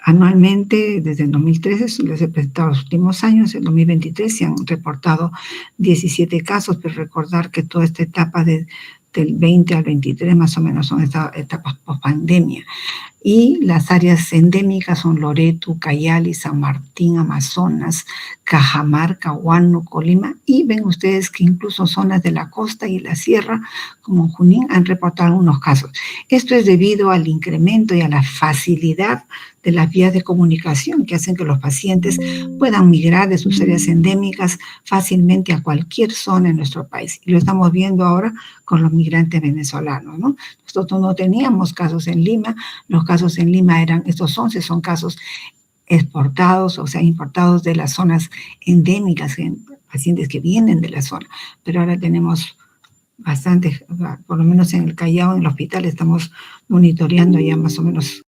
Anualmente, desde el 2013, les he presentado los últimos años, en 2023 se han reportado 17 casos, pero recordar que toda esta etapa del 20 al 23 más o menos son etapas post-pandemia. Y las áreas endémicas son Loreto, Ucayali, San Martín, Amazonas, Cajamarca, Huánuco, Colima, y ven ustedes que incluso zonas de la costa y la sierra, como Junín, han reportado algunos casos. Esto es debido al incremento y a la facilidad de las vías de comunicación que hacen que los pacientes puedan migrar de sus áreas endémicas fácilmente a cualquier zona en nuestro país. Y lo estamos viendo ahora con los migrantes venezolanos, ¿no? Nosotros no teníamos casos en Lima, los casos en Lima estos 11 son casos exportados, o sea, importados de las zonas endémicas, pacientes que vienen de la zona, pero ahora tenemos bastantes, por lo menos en el Callao, en el hospital, estamos monitoreando ya más o menos.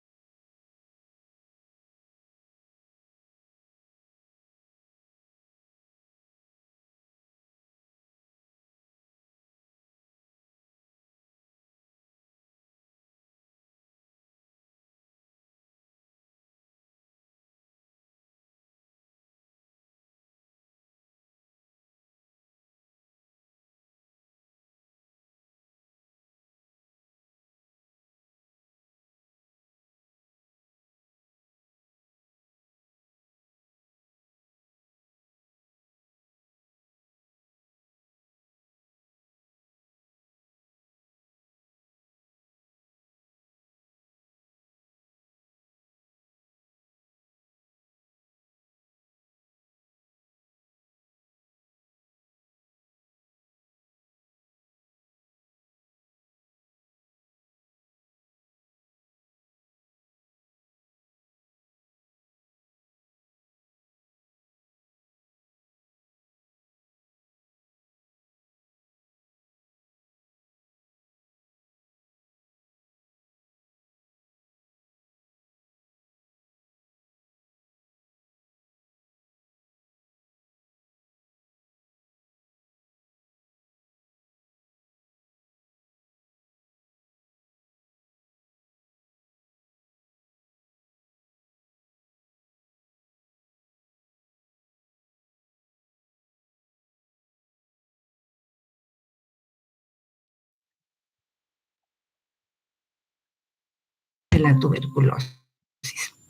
De la tuberculosis,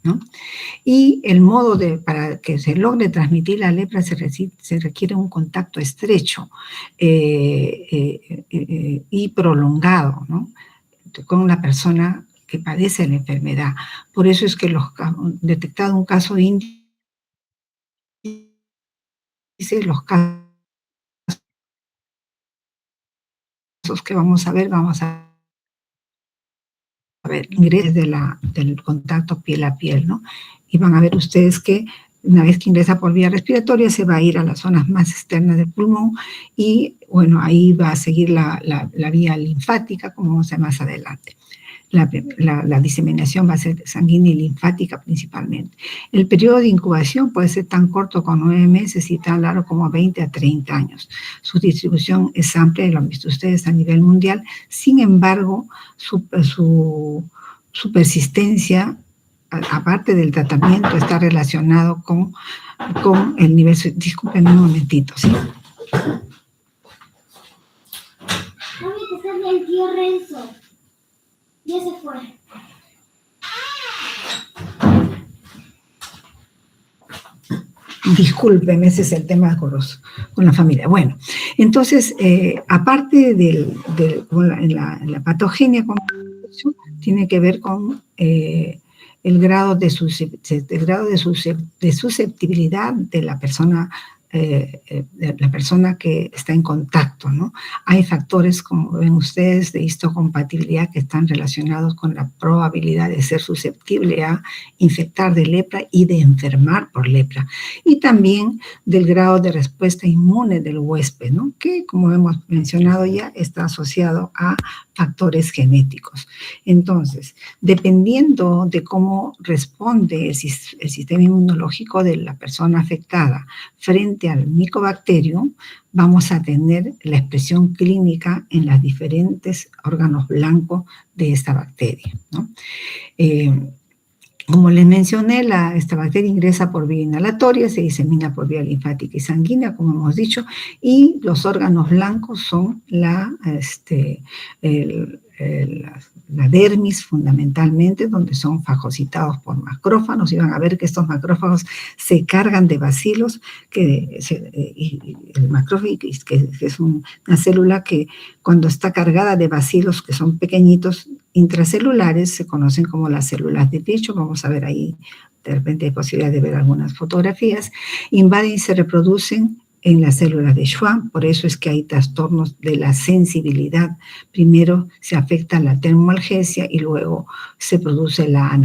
¿no? Y el modo para que se logre transmitir la lepra se requiere un contacto estrecho y prolongado, ¿no? Con la persona que padece la enfermedad. Por eso es que detectado un caso índice, los casos que vamos a ver ingresos del contacto piel a piel, ¿no? Y van a ver ustedes que una vez que ingresa por vía respiratoria se va a ir a las zonas más externas del pulmón y, bueno, ahí va a seguir la vía linfática, como vamos a ver más adelante. La diseminación va a ser sanguínea y linfática principalmente. El periodo de incubación puede ser tan corto como 9 meses y tan largo como 20 a 30 años. Su distribución es amplia, y lo han visto ustedes a nivel mundial. Sin embargo, su persistencia, aparte del tratamiento, está relacionado con el nivel. Disculpen un momentito, ¿sí? Mami, te sale el tío Renzo. Ya se fue. Discúlpeme, ese es el tema con la familia. Bueno, entonces, aparte de la patogenia, tiene que ver con el grado de susceptibilidad de la persona que está en contacto, ¿no? Hay factores, como ven ustedes, de histocompatibilidad que están relacionados con la probabilidad de ser susceptible a infectar de lepra y de enfermar por lepra. Y también del grado de respuesta inmune del huésped, ¿no? Que, como hemos mencionado ya, está asociado a factores genéticos. Entonces, dependiendo de cómo responde el sistema inmunológico de la persona afectada frente al Mycobacterium, vamos a tener la expresión clínica en los diferentes órganos blancos de esta bacteria, ¿no? Como les mencioné, esta bacteria ingresa por vía inhalatoria, se disemina por vía linfática y sanguínea, como hemos dicho, y los órganos blancos son la dermis fundamentalmente, donde son fagocitados por macrófagos, y van a ver que estos macrófagos se cargan de bacilos, y el macrófago, que es una célula que cuando está cargada de bacilos que son pequeñitos, intracelulares, se conocen como las células de techo. Vamos a ver ahí, de repente hay posibilidad de ver algunas fotografías. Invaden y se reproducen en las células de Schwann, por eso es que hay trastornos de la sensibilidad. Primero se afecta la termoalgesia y luego se produce la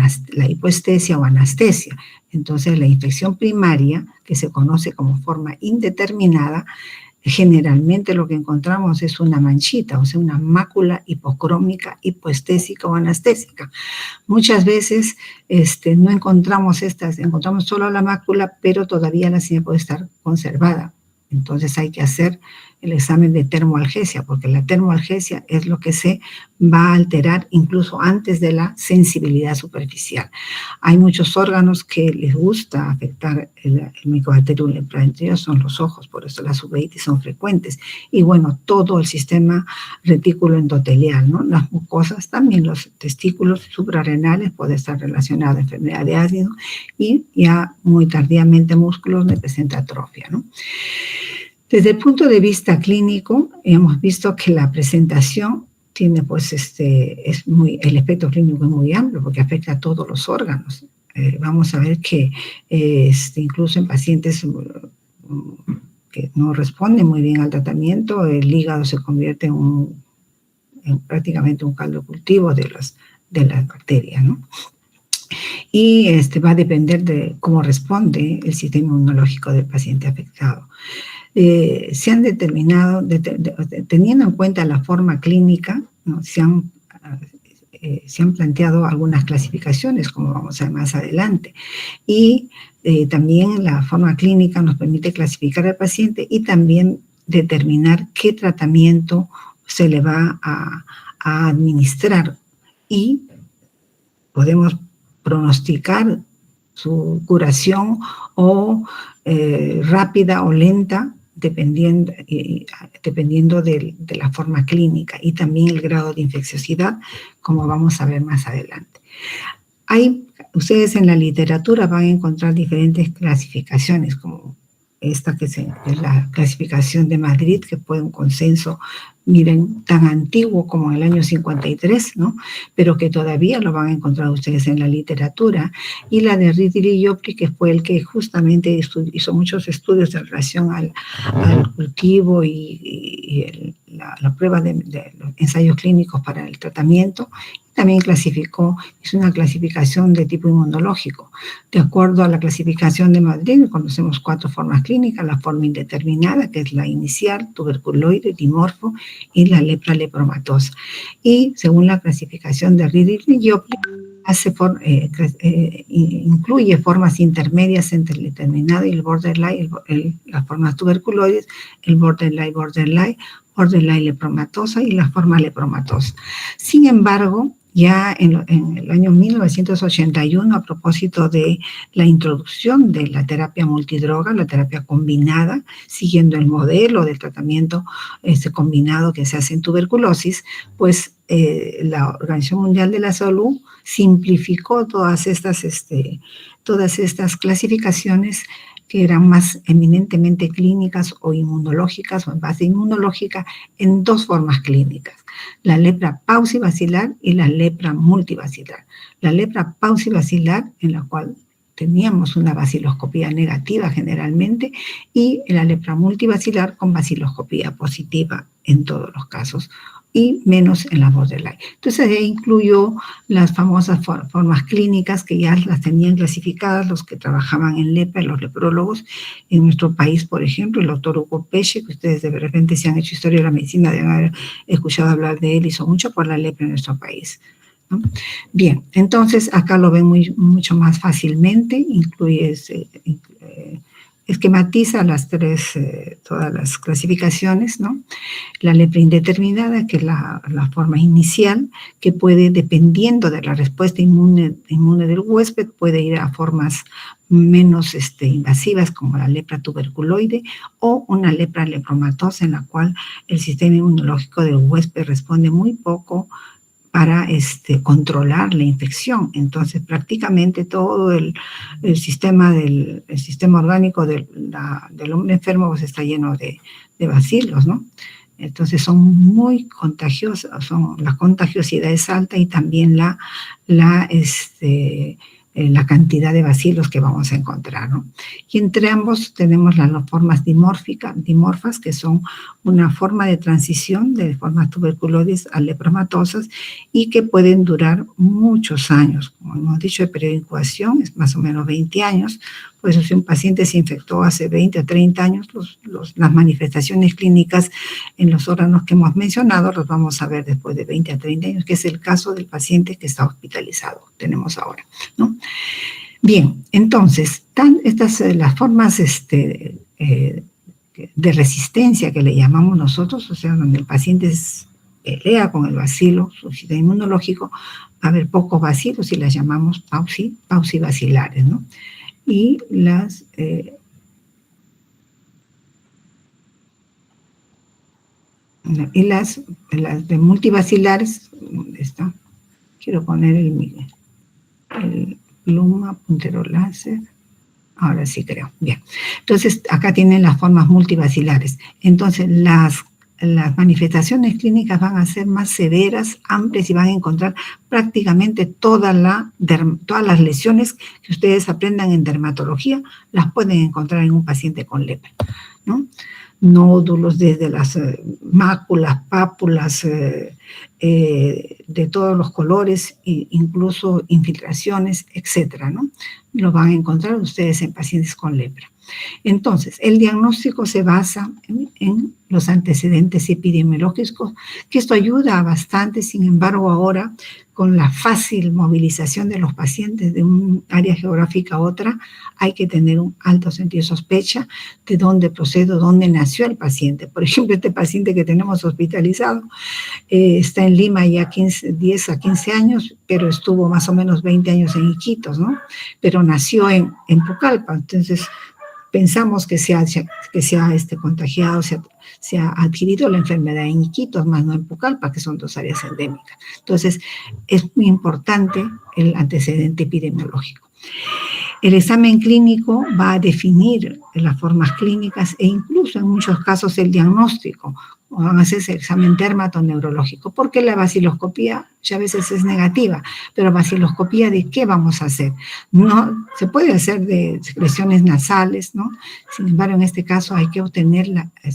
hipoestesia o anestesia. Entonces la infección primaria, que se conoce como forma indeterminada, generalmente lo que encontramos es una manchita, o sea, una mácula hipocrómica, hipoestésica o anestésica. Muchas veces no encontramos encontramos solo la mácula, pero todavía la señal puede estar conservada. Entonces hay que hacer el examen de termoalgesia, porque la termoalgesia es lo que se va a alterar incluso antes de la sensibilidad superficial. Hay muchos órganos que les gusta afectar el Mycobacterium leprae, entre ellos son los ojos, por eso las uveitis son frecuentes. Y bueno, todo el sistema retículo endotelial, ¿no? Las mucosas, también los testículos suprarrenales puede estar relacionado a enfermedad de ácido, y ya muy tardíamente músculos donde presenta atrofia, ¿no? Desde el punto de vista clínico, hemos visto que la presentación tiene, pues, el espectro clínico es muy amplio porque afecta a todos los órganos. Vamos a ver que incluso en pacientes que no responden muy bien al tratamiento, el hígado se convierte en prácticamente un caldo de cultivo de las bacterias, ¿no? Y va a depender de cómo responde el sistema inmunológico del paciente afectado. Se han determinado, teniendo en cuenta la forma clínica, ¿no? Se han planteado algunas clasificaciones, como vamos a ver más adelante. Y también la forma clínica nos permite clasificar al paciente y también determinar qué tratamiento se le va a administrar. Y podemos pronosticar su curación o rápida o lenta, dependiendo de la forma clínica y también el grado de infecciosidad, como vamos a ver más adelante. Ustedes en la literatura van a encontrar diferentes clasificaciones, como esta que es la clasificación de Madrid, que fue un consenso, miren, tan antiguo como en el año 53, ¿no? Pero que todavía lo van a encontrar ustedes en la literatura, y la de Ridley y Joplin, que fue el que justamente hizo muchos estudios en relación al cultivo y la prueba de los ensayos clínicos para el tratamiento. También hizo una clasificación de tipo inmunológico. De acuerdo a la clasificación de Madrid, conocemos 4 formas clínicas: la forma indeterminada, que es la inicial, tuberculoide, dimorfo, y la lepra lepromatosa. Y según la clasificación de Ridley y Joplin, incluye formas intermedias entre el determinado y el borderline, las formas tuberculoides, el borderline lepromatosa y la forma lepromatosa. Sin embargo, ya en el año 1981, a propósito de la introducción de la terapia multidroga, la terapia combinada, siguiendo el modelo del tratamiento combinado que se hace en tuberculosis, pues la Organización Mundial de la Salud simplificó todas estas clasificaciones que eran más eminentemente clínicas o inmunológicas o en base inmunológica, en 2 formas clínicas: la lepra paucibacilar y la lepra multibacilar. La lepra paucibacilar, en la cual teníamos una baciloscopía negativa generalmente, y la lepra multibacilar con baciloscopía positiva en todos los casos, y menos en la borderline. Entonces ahí incluyó las famosas formas clínicas que ya las tenían clasificadas los que trabajaban en lepra, los leprólogos. En nuestro país, por ejemplo, el doctor Hugo Peche, que ustedes de repente, si han hecho historia de la medicina, deben haber escuchado hablar de él, hizo mucho por la lepra en nuestro país, ¿no? Bien, entonces acá lo ven mucho más fácilmente, incluye esquematiza todas las clasificaciones, ¿no? La lepra indeterminada, que es la forma inicial, que puede, dependiendo de la respuesta inmune del huésped, puede ir a formas menos invasivas, como la lepra tuberculoide, o una lepra lepromatosa, en la cual el sistema inmunológico del huésped responde muy poco para controlar la infección. Entonces, prácticamente todo el sistema orgánico del hombre enfermo pues, está lleno de bacilos, ¿no? Entonces, son muy contagiosas, la contagiosidad es alta y también la cantidad de bacilos que vamos a encontrar, ¿no? Y entre ambos tenemos las formas dimorfas, que son una forma de transición de formas tuberculosis a lepromatosas y que pueden durar muchos años. Como hemos dicho, el periodo de incubación es más o menos 20 años. Por eso, si un paciente se infectó hace 20 a 30 años, las manifestaciones clínicas en los órganos que hemos mencionado los vamos a ver después de 20 a 30 años, que es el caso del paciente que está hospitalizado, tenemos ahora, ¿no? Bien, entonces, las formas de resistencia que le llamamos nosotros, o sea, donde el paciente pelea con el bacilo, su sistema inmunológico, va a haber pocos bacilos y las llamamos paucibacilares, ¿no? Y las de multibacilares, ¿dónde está? Quiero poner el pluma, puntero láser. Ahora sí creo. Bien. Entonces, acá tienen las formas multibacilares. Entonces, las manifestaciones clínicas van a ser más severas, amplias y van a encontrar prácticamente todas las lesiones que ustedes aprendan en dermatología, las pueden encontrar en un paciente con lepra, ¿no? Nódulos desde las máculas, pápulas, de todos los colores, incluso infiltraciones, etcétera, ¿no? Lo van a encontrar ustedes en pacientes con lepra. Entonces, el diagnóstico se basa en los antecedentes epidemiológicos, que esto ayuda bastante. Sin embargo, ahora, con la fácil movilización de los pacientes de un área geográfica a otra, hay que tener un alto sentido de sospecha de dónde procede, dónde nació el paciente. Por ejemplo, este paciente que tenemos hospitalizado está en Lima ya 10 a 15 años, pero estuvo más o menos 20 años en Iquitos, ¿no? Pero nació en Pucallpa. Entonces, pensamos que se ha contagiado, se ha adquirido la enfermedad en Iquitos, más no en Pucallpa, que son dos áreas endémicas. Entonces, es muy importante el antecedente epidemiológico. El examen clínico va a definir las formas clínicas e incluso en muchos casos el diagnóstico. Van a hacerse el examen dermatoneurológico, porque la vaciloscopía ya a veces es negativa, pero vaciloscopía ¿de qué vamos a hacer? No, se puede hacer de secreciones nasales, ¿no? Sin embargo, en este caso hay que obtener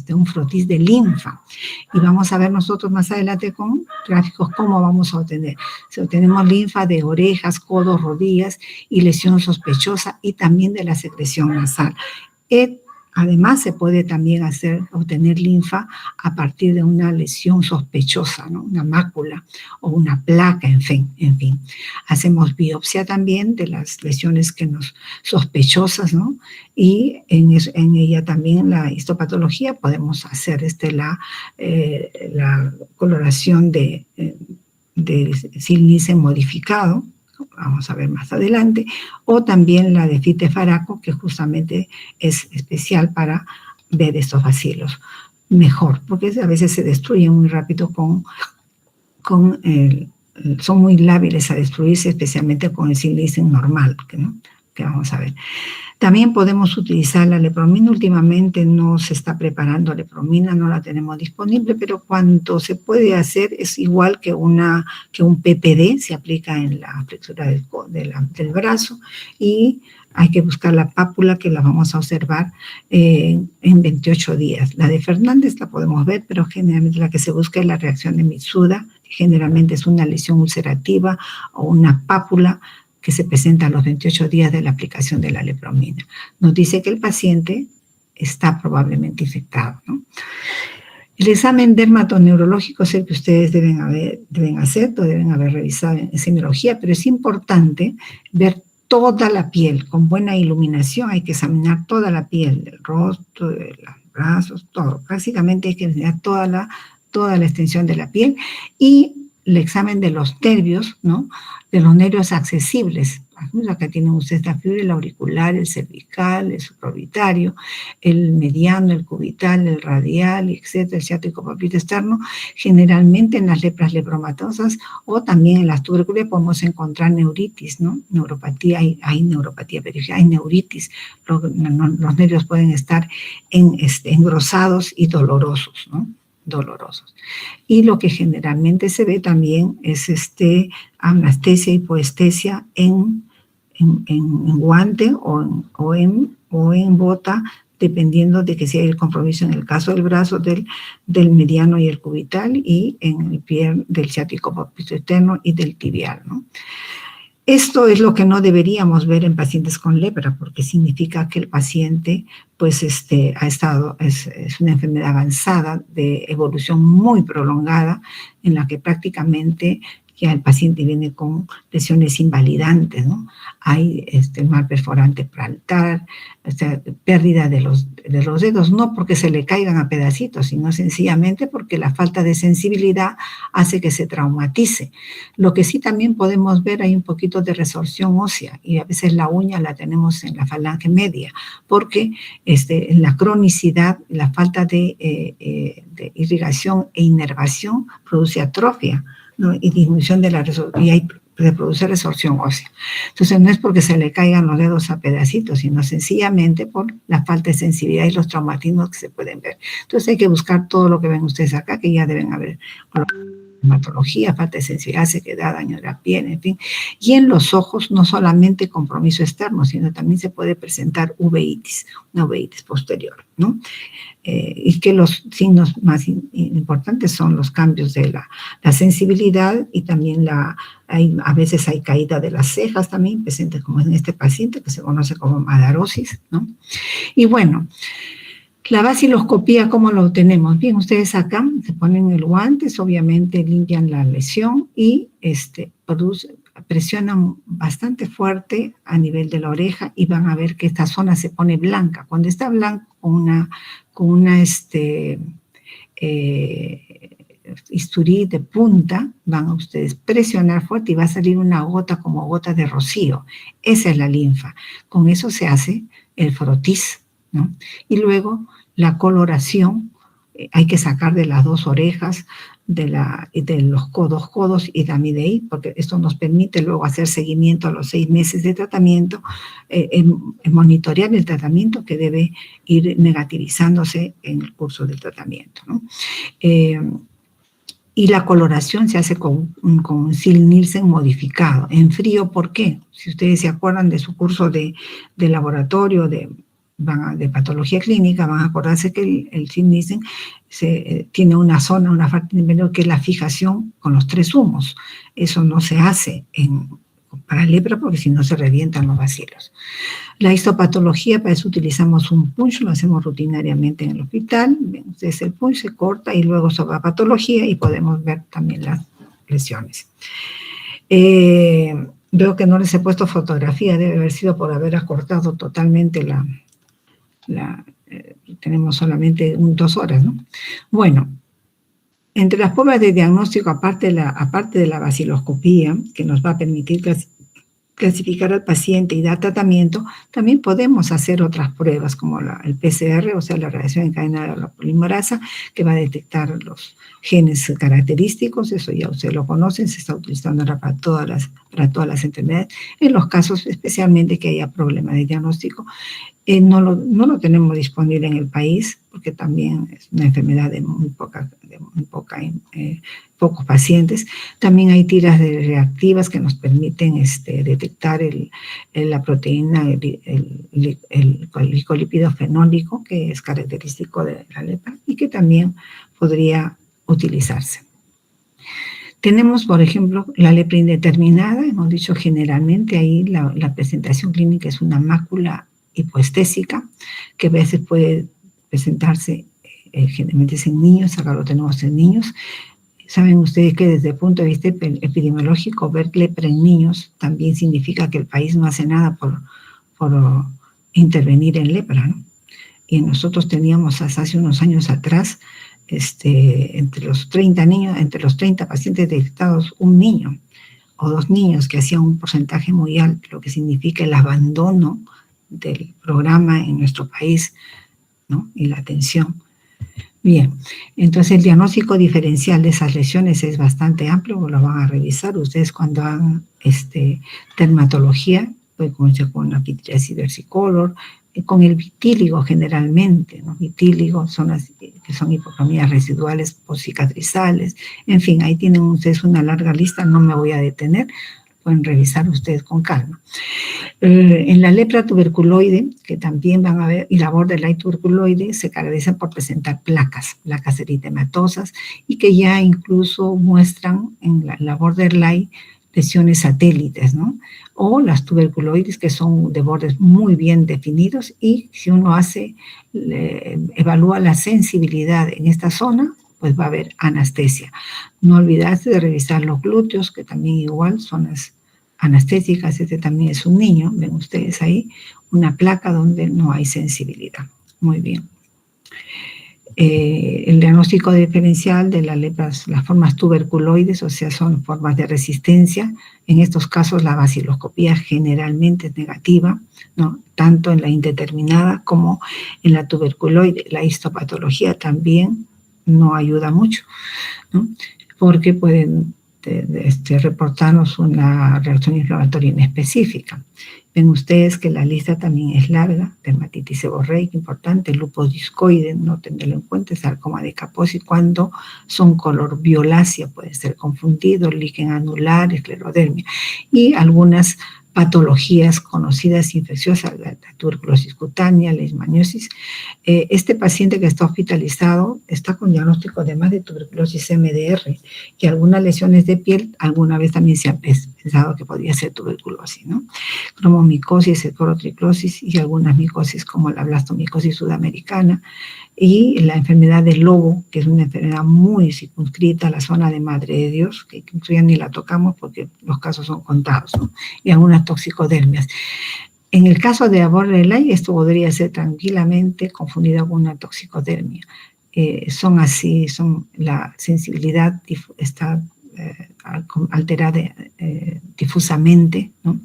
un frotis de linfa. Y vamos a ver nosotros más adelante con gráficos cómo vamos a obtener. Si obtenemos linfa de orejas, codos, rodillas y lesión sospechosa y también de la secreción nasal. Además, se puede también obtener linfa a partir de una lesión sospechosa, ¿no? Una mácula o una placa, en fin. Hacemos biopsia también de las lesiones sospechosas, ¿no? Y en ella también la histopatología podemos hacer la coloración de Sil-Nielsen modificado, vamos a ver más adelante, o también la de Fitte-Faraco, que justamente es especial para ver estos bacilos mejor, porque a veces se destruyen muy rápido son muy lábiles a destruirse, especialmente con el Sil-Nielsen normal, que vamos a ver. También podemos utilizar la lepromina. Últimamente no se está preparando lepromina, no la tenemos disponible, pero cuanto se puede hacer es igual que un PPD, se aplica en la flexura del brazo, y hay que buscar la pápula, que la vamos a observar en 28 días. La de Fernández la podemos ver, pero generalmente la que se busca es la reacción de Mitsuda, que generalmente es una lesión ulcerativa o una pápula que se presenta a los 28 días de la aplicación de la lepromina. Nos dice que el paciente está probablemente infectado, ¿no? El examen dermatoneurológico es el que ustedes deben haber revisado en semiología, pero es importante ver toda la piel, con buena iluminación, hay que examinar toda la piel, del rostro, de los brazos, todo. Básicamente hay que examinar toda la extensión de la piel y el examen de los nervios, ¿no? De los nervios accesibles. Acá tienen ustedes la fibra, el auricular, el cervical, el supraorbitario, el mediano, el cubital, el radial, etcétera, el ciático papito externo. Generalmente en las lepras leptomatosas o también en las tuberculias podemos encontrar neuritis, ¿no? Neuropatía, hay neuropatía periférica, hay neuritis. Los nervios pueden estar engrosados y dolorosos, ¿no? Dolorosos. Y lo que generalmente se ve también es anestesia y hipoestesia en guante o en bota, dependiendo de que si hay el compromiso en el caso del brazo del mediano y el cubital, y en el pie del ciático papito externo y del tibial, ¿no? Esto es lo que no deberíamos ver en pacientes con lepra, porque significa que el paciente pues es una enfermedad avanzada de evolución muy prolongada, en la que prácticamente ya el paciente viene con lesiones invalidantes, ¿no? Hay mal perforante parental, pérdida de los dedos, no porque se le caigan a pedacitos, sino sencillamente porque la falta de sensibilidad hace que se traumatice. Lo que sí también podemos ver, hay un poquito de resorción ósea, y a veces la uña la tenemos en la falange media, porque la cronicidad, la falta de irrigación e inervación produce atrofia, ¿no? Y disminución de se produce resorción ósea. Entonces no es porque se le caigan los dedos a pedacitos, sino sencillamente por la falta de sensibilidad y los traumatismos que se pueden ver. Entonces hay que buscar todo lo que ven ustedes acá, que ya deben haber hematología, falta de sensibilidad, sequedad, daño de la piel, en fin. Y en los ojos no solamente compromiso externo, sino también se puede presentar uveitis, una uveitis posterior, ¿no? Y que los signos más importantes son los cambios de la sensibilidad, y también a veces hay caída de las cejas también, presente como en este paciente que se conoce como madarosis, ¿no? Y bueno, la baciloscopía, ¿cómo lo tenemos? Bien, ustedes acá se ponen el guante, obviamente limpian la lesión y presionan bastante fuerte a nivel de la oreja, y van a ver que esta zona se pone blanca. Cuando está blanca con una bisturí de punta, van a ustedes presionar fuerte y va a salir una gota como gota de rocío. Esa es la linfa. Con eso se hace el frotis, ¿no? Y luego la coloración, hay que sacar de las dos orejas, de los codos y también de ahí, porque esto nos permite luego hacer seguimiento a los 6 meses de tratamiento, monitorear el tratamiento que debe ir negativizándose en el curso del tratamiento, ¿no? Y la coloración se hace con un Ziehl-Neelsen modificado, en frío. ¿Por qué? Si ustedes se acuerdan de su curso de laboratorio de patología clínica, van a acordarse que el Ziehl-Neelsen tiene una zona, una parte menor, que es la fijación con los 3 humos. Eso no se hace para lepra, porque si no se revientan los bacilos. La histopatología, para eso utilizamos un punch, lo hacemos rutinariamente en el hospital. Ustedes, el punch se corta y luego se va a patología y podemos ver también las lesiones. Veo que no les he puesto fotografía, debe haber sido por haber acortado totalmente tenemos solamente 2 horas, ¿no? Bueno, entre las pruebas de diagnóstico, aparte de la baciloscopía, que nos va a permitir clasificar al paciente y dar tratamiento, también podemos hacer otras pruebas como el PCR, o sea, la reacción en cadena de la polimerasa, que va a detectar los genes característicos. Eso ya ustedes lo conocen, se está utilizando ahora para todas las enfermedades. En los casos especialmente que haya problemas de diagnóstico, no lo tenemos disponible en el país, porque también es una enfermedad de pocos pacientes. También hay tiras reactivas que nos permiten detectar la proteína, el glicolípido fenólico, que es característico de la lepra y que también podría utilizarse. Tenemos, por ejemplo, la lepra indeterminada. Hemos dicho generalmente ahí la presentación clínica es una mácula hipoestésica, que a veces puede presentarse generalmente en niños. Acá lo tenemos en niños. Saben ustedes que desde el punto de vista epidemiológico, ver lepra en niños también significa que el país no hace nada por intervenir en lepra, ¿no? Y nosotros teníamos hasta hace unos años atrás, entre los 30 pacientes detectados, un niño o 2 niños que hacían un porcentaje muy alto, lo que significa el abandono del programa en nuestro país, ¿no? Y la atención. Bien, entonces el diagnóstico diferencial de esas lesiones es bastante amplio, lo van a revisar ustedes cuando hagan dermatología, puede comenzar con una pityriasis versicolor, con el vitíligo generalmente, ¿no? Vitíligo son que son hipocromías residuales postcicatrizales, en fin, ahí tienen ustedes una larga lista, no me voy a detener, pueden revisar ustedes con calma. En la lepra tuberculoide, que también van a ver, y la borderline tuberculoide, se caracteriza por presentar placas eritematosas, y que ya incluso muestran en la borderline lesiones satélites, ¿no? O las tuberculoides, que son de bordes muy bien definidos, y si uno evalúa la sensibilidad en esta zona, pues va a haber anestesia. No olvidarse de revisar los glúteos, que también igual son las anestésicas. Este también es un niño, ven ustedes ahí, una placa donde no hay sensibilidad. Muy bien. El diagnóstico diferencial de las formas tuberculoides, o sea, son formas de resistencia. En estos casos la baciloscopía generalmente es negativa, ¿no? Tanto en la indeterminada como en la tuberculoide. La histopatología también no ayuda mucho, ¿no? Porque pueden reportarnos una reacción inflamatoria inespecífica. Ven ustedes que la lista también es larga: dermatitis seborreica, importante, lupus discoide, no tenerlo en cuenta, sarcoma de Kaposi, cuando son color violácea, puede ser confundido, líquen anular, esclerodermia, y algunas patologías conocidas infecciosas, la tuberculosis cutánea, la leishmaniosis. Este paciente que está hospitalizado está con diagnóstico además de tuberculosis MDR, y algunas lesiones de piel, alguna vez también se ha pensado que podría ser tuberculosis, ¿no? Cromomicosis, heterotriclosis y algunas micosis como la blastomicosis sudamericana, y la enfermedad del lobo, que es una enfermedad muy circunscrita a la zona de Madre de Dios, que incluso ya ni la tocamos porque los casos son contados, ¿no? Y algunas toxicodermias. En el caso de borderline, esto podría ser tranquilamente confundido con una toxicodermia. La sensibilidad está alterada difusamente, ¿no?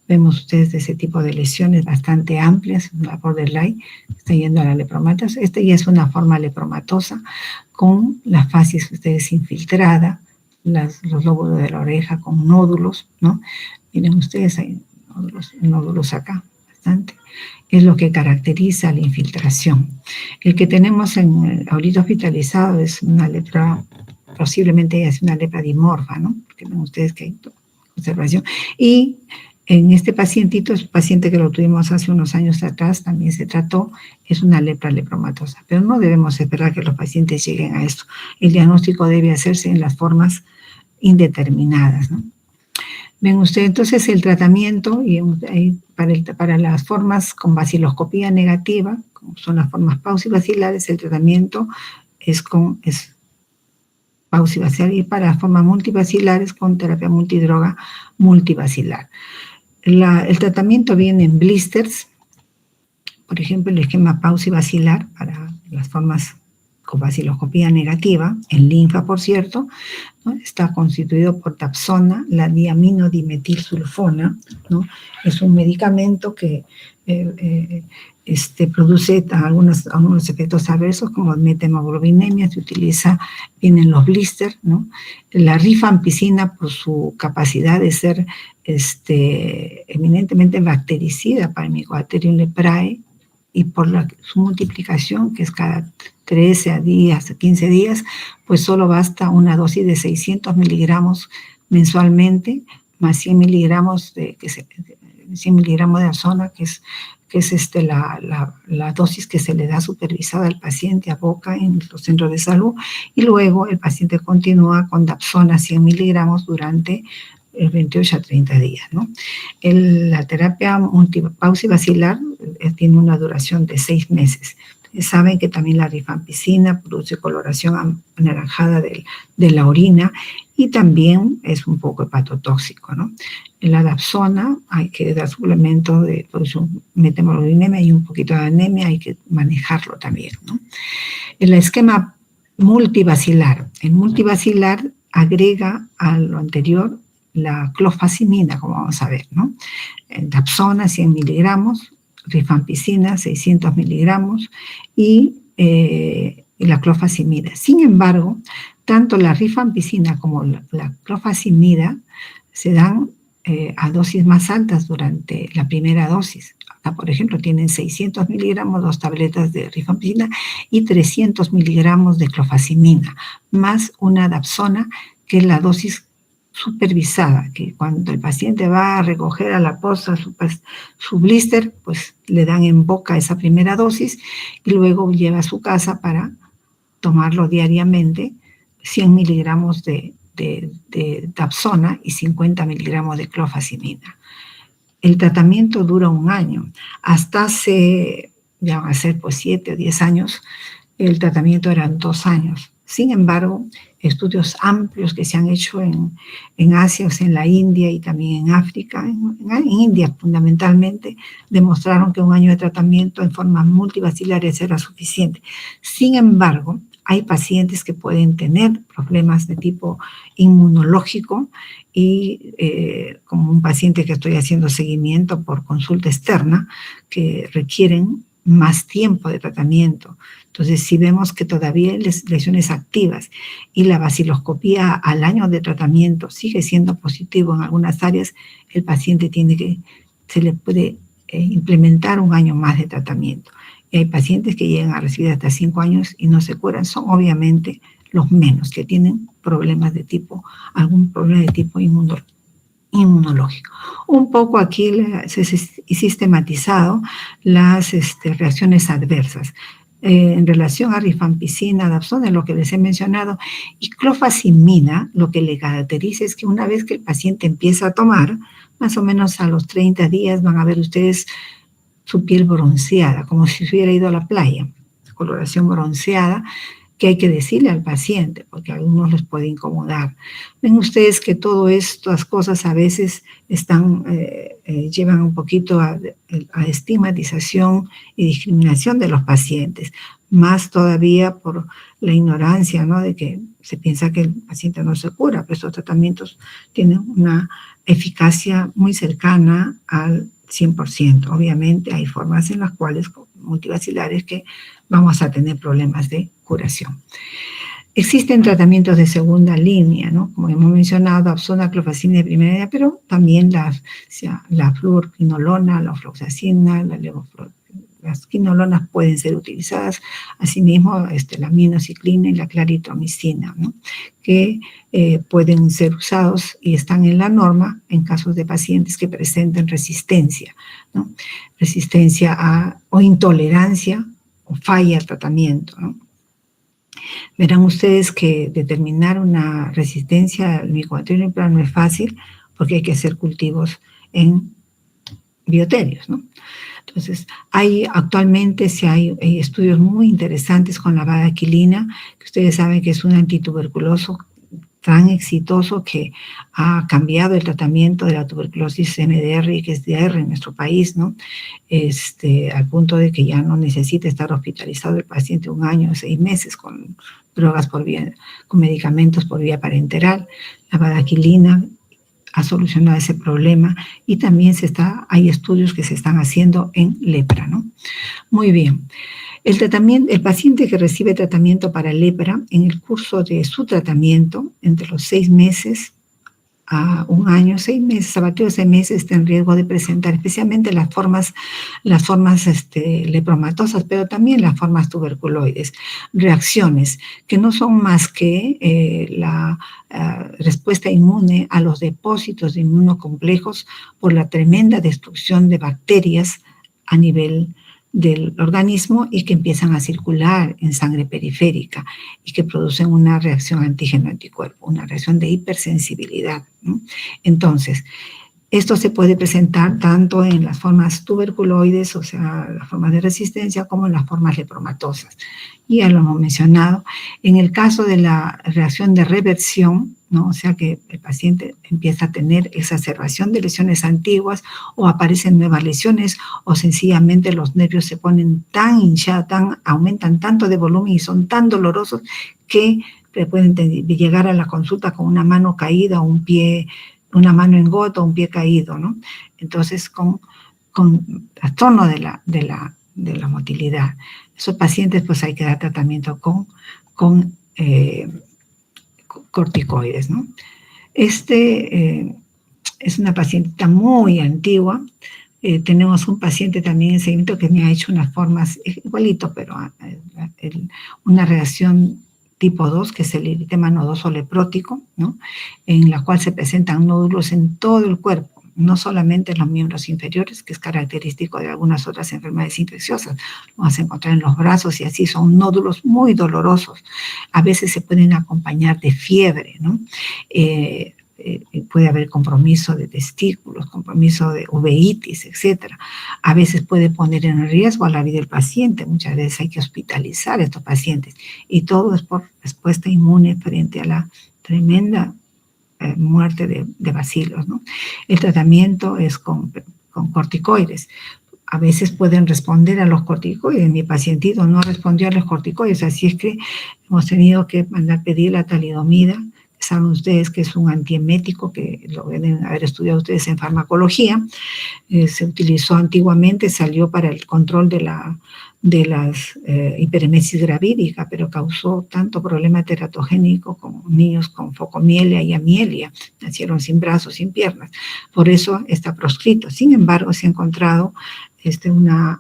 Vemos ustedes ese tipo de lesiones bastante amplias, la borderline, está yendo a la lepromatosa. Esta ya es una forma lepromatosa con la fascia ustedes infiltrada, los lóbulos de la oreja con nódulos, ¿no? Miren ustedes, hay nódulos acá, bastante. Es lo que caracteriza la infiltración. El que tenemos ahorita hospitalizado es una lepra, posiblemente es una lepra dimorfa, ¿no? Porque ven ustedes que hay observación. Y en este pacientito, es un paciente que lo tuvimos hace unos años atrás, también se trató, es una lepra lepromatosa. Pero no debemos esperar que los pacientes lleguen a esto. El diagnóstico debe hacerse en las formas indeterminadas, ¿no? Ven ustedes, entonces el tratamiento, y para las formas con baciloscopía negativa, como son las formas paucibacilares, el tratamiento es paucibacilar, y para formas multibacilares con terapia multidroga multibacilar. El tratamiento viene en blisters, por ejemplo, el esquema paucibacilar para las formas con baciloscopía negativa, en linfa, por cierto, ¿no? Está constituido por Dapsona, la diaminodimetilsulfona, ¿no? Es un medicamento que produce algunos efectos adversos como metemoglobinemia, se utiliza bien en los blisters, ¿no? La rifampicina, por su capacidad de ser eminentemente bactericida para Mycobacterium leprae, y por su multiplicación, que es cada 13 días, 15 días, pues solo basta una dosis de 600 miligramos mensualmente, más 100 miligramos de Dapsona, que es la dosis que se le da supervisada al paciente a boca en los centros de salud, y luego el paciente continúa con Dapsona 100 miligramos durante 28 a 30 días, ¿no? La terapia paucibacilar tiene una duración de 6 meses. Saben que también la rifampicina produce coloración anaranjada de la orina y también es un poco hepatotóxico, ¿no? En la dapsona hay que dar suplemento de metemoglobinemia y un poquito de anemia, hay que manejarlo también, ¿no? El esquema multivacilar. El multivacilar agrega a lo anterior la clofazimina, como vamos a ver, ¿no? Dapsona, 100 miligramos, rifampicina, 600 miligramos y la clofazimida. Sin embargo, tanto la rifampicina como la clofazimida se dan a dosis más altas durante la primera dosis. Acá, por ejemplo, tienen 600 miligramos, 2 tabletas de rifampicina y 300 miligramos de clofazimina, más una dapsona, que es la dosis supervisada, que cuando el paciente va a recoger a la posta su blister, pues le dan en boca esa primera dosis y luego lleva a su casa para tomarlo diariamente, 100 miligramos de dapsona y 50 miligramos de clofazimina. El tratamiento dura 1 año. Hasta hace, ya van a ser pues 7 o 10 años, el tratamiento eran 2 años. Sin embargo, estudios amplios que se han hecho en Asia, o sea, en la India y también en África, en India fundamentalmente, demostraron que 1 año de tratamiento en forma multivacilar era suficiente. Sin embargo, hay pacientes que pueden tener problemas de tipo inmunológico y como un paciente que estoy haciendo seguimiento por consulta externa, que requieren más tiempo de tratamiento. Entonces, si vemos que todavía hay lesiones activas y la vaciloscopía al año de tratamiento sigue siendo positivo en algunas áreas, el paciente se le puede implementar 1 año más de tratamiento. Y hay pacientes que llegan a recibir hasta 5 años y no se curan. Son obviamente los menos que tienen problemas de tipo, algún problema de tipo inmunológico. Un poco aquí se ha sistematizado las reacciones adversas en relación a rifampicina, dapsona, lo que les he mencionado, y clofazimina. Lo que le caracteriza es que una vez que el paciente empieza a tomar, más o menos a los 30 días van a ver ustedes su piel bronceada, como si se hubiera ido a la playa, coloración bronceada, que hay que decirle al paciente, porque a algunos les puede incomodar. Ven ustedes que todas estas cosas a veces llevan un poquito a estigmatización y discriminación de los pacientes, más todavía por la ignorancia, ¿no? De que se piensa que el paciente no se cura, pero estos tratamientos tienen una eficacia muy cercana al 100%. Obviamente hay formas en las cuales multivacilares que vamos a tener problemas de curación. Existen tratamientos de segunda línea, ¿no? Como hemos mencionado, dapsona, clofazimina de primera línea, pero también la fluorquinolona, la ofloxacina, las quinolonas pueden ser utilizadas, asimismo la aminociclina y la claritromicina, ¿no? Que pueden ser usados y están en la norma en casos de pacientes que presenten resistencia, ¿no? Resistencia o intolerancia o falla al tratamiento, ¿no? Verán ustedes que determinar una resistencia al micobacterium no es fácil porque hay que hacer cultivos en bioterios, ¿no? Entonces, actualmente hay estudios muy interesantes con la badaquilina, que ustedes saben que es un antituberculoso tan exitoso que ha cambiado el tratamiento de la tuberculosis MDR y que es DR en nuestro país, ¿no? Al punto de que ya no necesita estar hospitalizado el paciente 1 año o 6 meses con drogas con medicamentos por vía parenteral. La badaquilina ha solucionado ese problema y también hay estudios que se están haciendo en lepra, ¿no? Muy bien. El paciente que recibe tratamiento para lepra, en el curso de su tratamiento, entre los 6 meses a 1 año, 6 meses, a partir de 6 meses, está en riesgo de presentar, especialmente las formas lepromatosas, pero también las formas tuberculoides, reacciones que no son más que la respuesta inmune a los depósitos de inmunocomplejos por la tremenda destrucción de bacterias a nivel del organismo y que empiezan a circular en sangre periférica y que producen una reacción antígeno-anticuerpo, una reacción de hipersensibilidad, ¿no? Entonces, Esto se puede presentar tanto en las formas tuberculoides, o sea, las formas de resistencia, como en las formas lepromatosas. Y ya lo hemos mencionado. En el caso de la reacción de reversión, ¿no? O sea, que el paciente empieza a tener exacerbación de lesiones antiguas o aparecen nuevas lesiones o sencillamente los nervios se ponen tan hinchados, aumentan tanto de volumen y son tan dolorosos que pueden llegar a la consulta con una mano caída o un pie, una mano en gota o un pie caído, ¿no? Entonces, con trastorno de la motilidad. Esos pacientes, pues hay que dar tratamiento con corticoides, ¿no? Es una pacientita muy antigua. Tenemos un paciente también en seguimiento que me ha hecho unas formas igualito, pero una reacción tipo 2, que es el eritema nodoso leprótico, ¿no? En la cual se presentan nódulos en todo el cuerpo, no solamente en los miembros inferiores, que es característico de algunas otras enfermedades infecciosas. Lo vas a encontrar en los brazos y así son nódulos muy dolorosos. A veces se pueden acompañar de fiebre, ¿no? Puede haber compromiso de testículos, compromiso de uveitis, etc. A veces puede poner en riesgo a la vida del paciente. Muchas veces hay que hospitalizar a estos pacientes. Y todo es por respuesta inmune frente a la tremenda muerte de bacilos, ¿no? El tratamiento es con corticoides. A veces pueden responder a los corticoides. Mi pacientito no respondió a los corticoides, así es que hemos tenido que mandar pedir la talidomida. Saben ustedes que es un antiemético, que lo deben haber estudiado ustedes en farmacología. Se utilizó antiguamente, salió para el control de las hiperemesis gravídica, pero causó tanto problema teratogénico con niños con focomielia y amielia. Nacieron sin brazos, sin piernas. Por eso está proscrito. Sin embargo, se ha encontrado una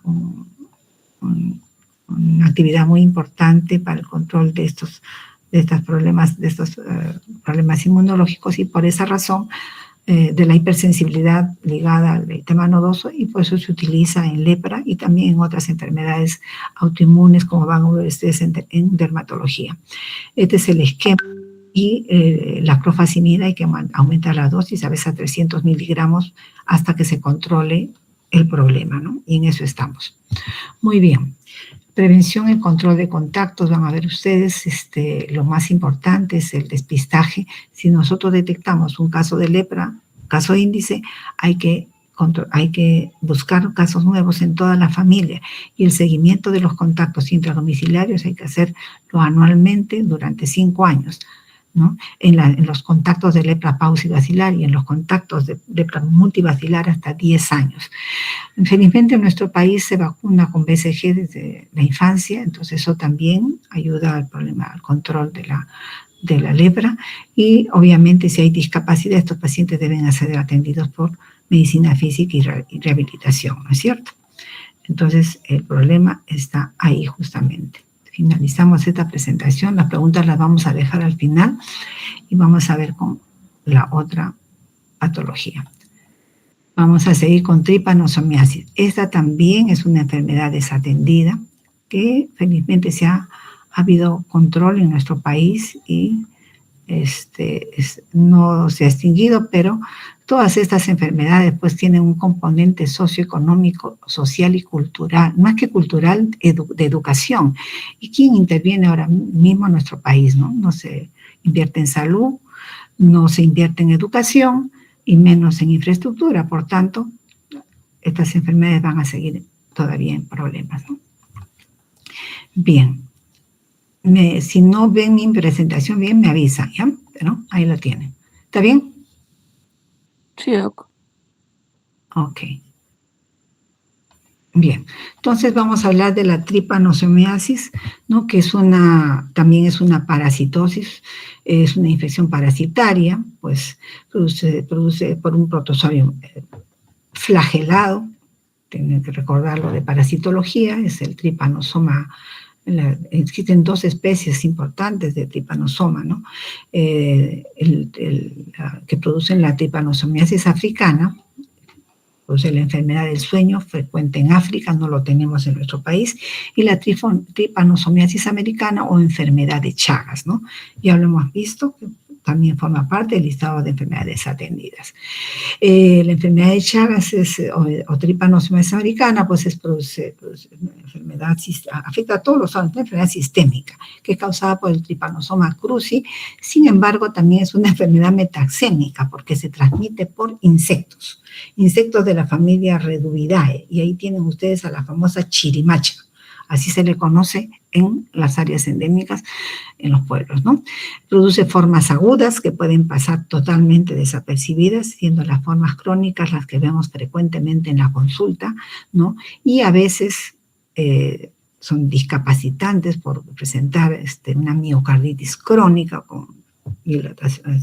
actividad muy importante para el control de estos problemas inmunológicos, y por esa razón de la hipersensibilidad ligada al tema nodoso, y por eso se utiliza en lepra y también en otras enfermedades autoinmunes, como van a ver ustedes en dermatología. Este es el esquema. Y la clofazimida hay que aumentar la dosis a veces a 300 miligramos hasta que se controle el problema, ¿no? Y en eso estamos. Muy bien. Prevención y control de contactos, van a ver ustedes, lo más importante es el despistaje. Si nosotros detectamos un caso de lepra, caso índice, hay que buscar casos nuevos en toda la familia, y el seguimiento de los contactos intradomiciliarios hay que hacerlo anualmente durante 5 años, ¿no? En los contactos de lepra paucibacilar y en los contactos de lepra multibacilar hasta 10 años. Infelizmente en nuestro país se vacuna con BCG desde la infancia, entonces eso también ayuda al control de la lepra, y obviamente si hay discapacidad, estos pacientes deben ser atendidos por medicina física y rehabilitación, ¿no es cierto? Entonces el problema está ahí justamente. Finalizamos esta presentación, las preguntas las vamos a dejar al final y vamos a ver con la otra patología. Vamos a seguir con tripanosomiasis. Esta también es una enfermedad desatendida que felizmente ha habido control en nuestro país y no se ha extinguido, pero todas estas enfermedades pues tienen un componente socioeconómico, social y cultural, más que cultural, de educación. ¿Y quién interviene ahora mismo en nuestro país? No se invierte en salud, no se invierte en educación y menos en infraestructura. Por tanto, estas enfermedades van a seguir todavía en problemas, ¿no? Bien. Si no ven mi presentación bien, me avisan, ¿ya? Pero ahí lo tienen. ¿Está bien? Sí, doc. Ok. Bien. Entonces vamos a hablar de la tripanosomiasis, ¿no? Que también es una parasitosis, es una infección parasitaria, pues produce por un protozoario flagelado. Tienen que recordarlo de parasitología, es el tripanosoma. Existen 2 especies importantes de tripanosoma, ¿no? Que producen la tripanosomiasis africana, produce la enfermedad del sueño, frecuente en África, no lo tenemos en nuestro país, y la tripanosomiasis americana o enfermedad de Chagas, ¿no? Ya lo hemos visto, también forma parte del listado de enfermedades atendidas. La enfermedad de Chagas o tripanosomiasis americana, pues produce enfermedad, afecta a todos los órganos, una enfermedad sistémica que es causada por el Trypanosoma cruzi. Sin embargo, también es una enfermedad metaxémica porque se transmite por insectos de la familia Reduvidae, y ahí tienen ustedes a la famosa chirimacha, así se le conoce en las áreas endémicas, en los pueblos, ¿no? Produce formas agudas que pueden pasar totalmente desapercibidas, siendo las formas crónicas las que vemos frecuentemente en la consulta, ¿no? Y a veces son discapacitantes por presentar una miocarditis crónica con dilatación,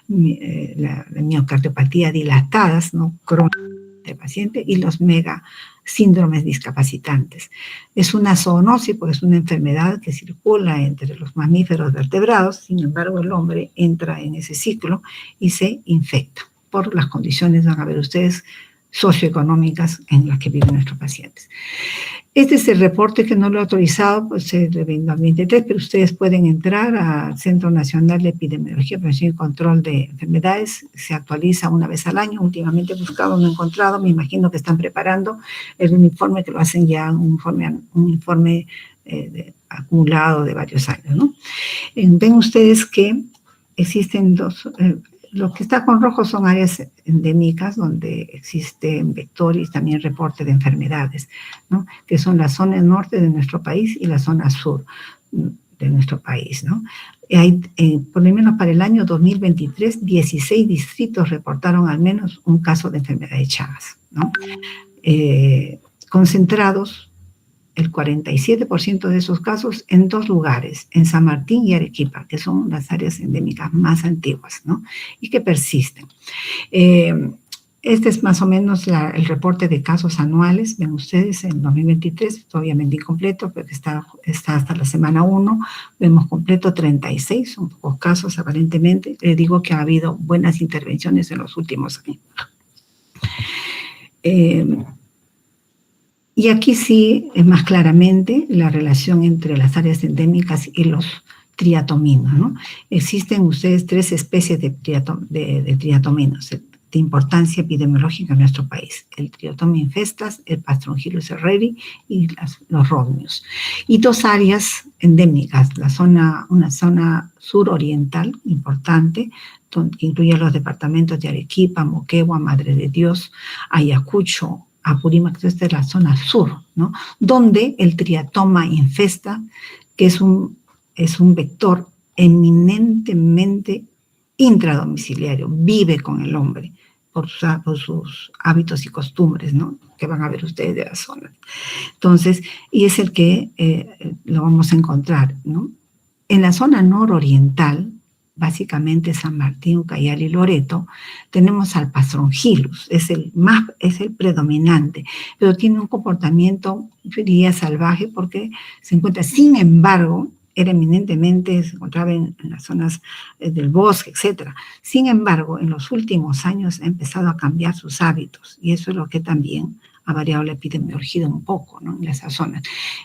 la miocardiopatía dilatadas, ¿no? Crónica del paciente, y los mega síndromes discapacitantes. Es una zoonosis porque es una enfermedad que circula entre los mamíferos vertebrados. Sin embargo, el hombre entra en ese ciclo y se infecta por las condiciones, van a ver ustedes, socioeconómicas en las que viven nuestros pacientes. Este es el reporte que no lo he autorizado, pues es de 2023, pero ustedes pueden entrar al Centro Nacional de Epidemiología, Prevención y Control de Enfermedades. Se actualiza una vez al año. Últimamente he buscado, no he encontrado. Me imagino que están preparando el informe, que lo hacen ya un informe acumulado de varios años, ¿no? Ven ustedes que existen dos. Lo que está con rojo son áreas endémicas donde existen vectores, también reporte de enfermedades, ¿no? Que son la zona norte de nuestro país y la zona sur de nuestro país, ¿no? Hay, por lo menos para el año 2023, 16 distritos reportaron al menos un caso de enfermedad de Chagas, ¿no? Concentrados el 47% de esos casos en dos lugares, en San Martín y Arequipa, que son las áreas endémicas más antiguas, ¿no? Y que persisten. Este es más o menos el reporte de casos anuales. Ven ustedes, en 2023, obviamente incompleto, porque está hasta la semana 1. Vemos completo 36, son pocos casos aparentemente. Les digo que ha habido buenas intervenciones en los últimos años. Y aquí sí es más claramente la relación entre las áreas endémicas y los triatominos, ¿no? Existen ustedes 3 especies de triatominos de importancia epidemiológica en nuestro país: el Triatomina infestas, el Pastrongylus herreri y los rodmios. Y 2 áreas endémicas, una zona suroriental importante, que incluye los departamentos de Arequipa, Moquegua, Madre de Dios, Ayacucho, Apurímac. Esta es la zona sur, ¿no? Donde el triatoma infesta, que es un vector eminentemente intradomiciliario, vive con el hombre por sus hábitos y costumbres, ¿no? Que van a ver ustedes de la zona. Entonces, y es el que lo vamos a encontrar, ¿no? En la zona nororiental, básicamente San Martín, Ucayali y Loreto, tenemos al Pastrongylus, es el predominante, pero tiene un comportamiento, diría, salvaje, porque se encuentra, sin embargo, era eminentemente, se encontraba en las zonas del bosque, etc. Sin embargo, en los últimos años ha empezado a cambiar sus hábitos, y eso es lo que también ha variado la epidemiología un poco, ¿no? En esas zonas.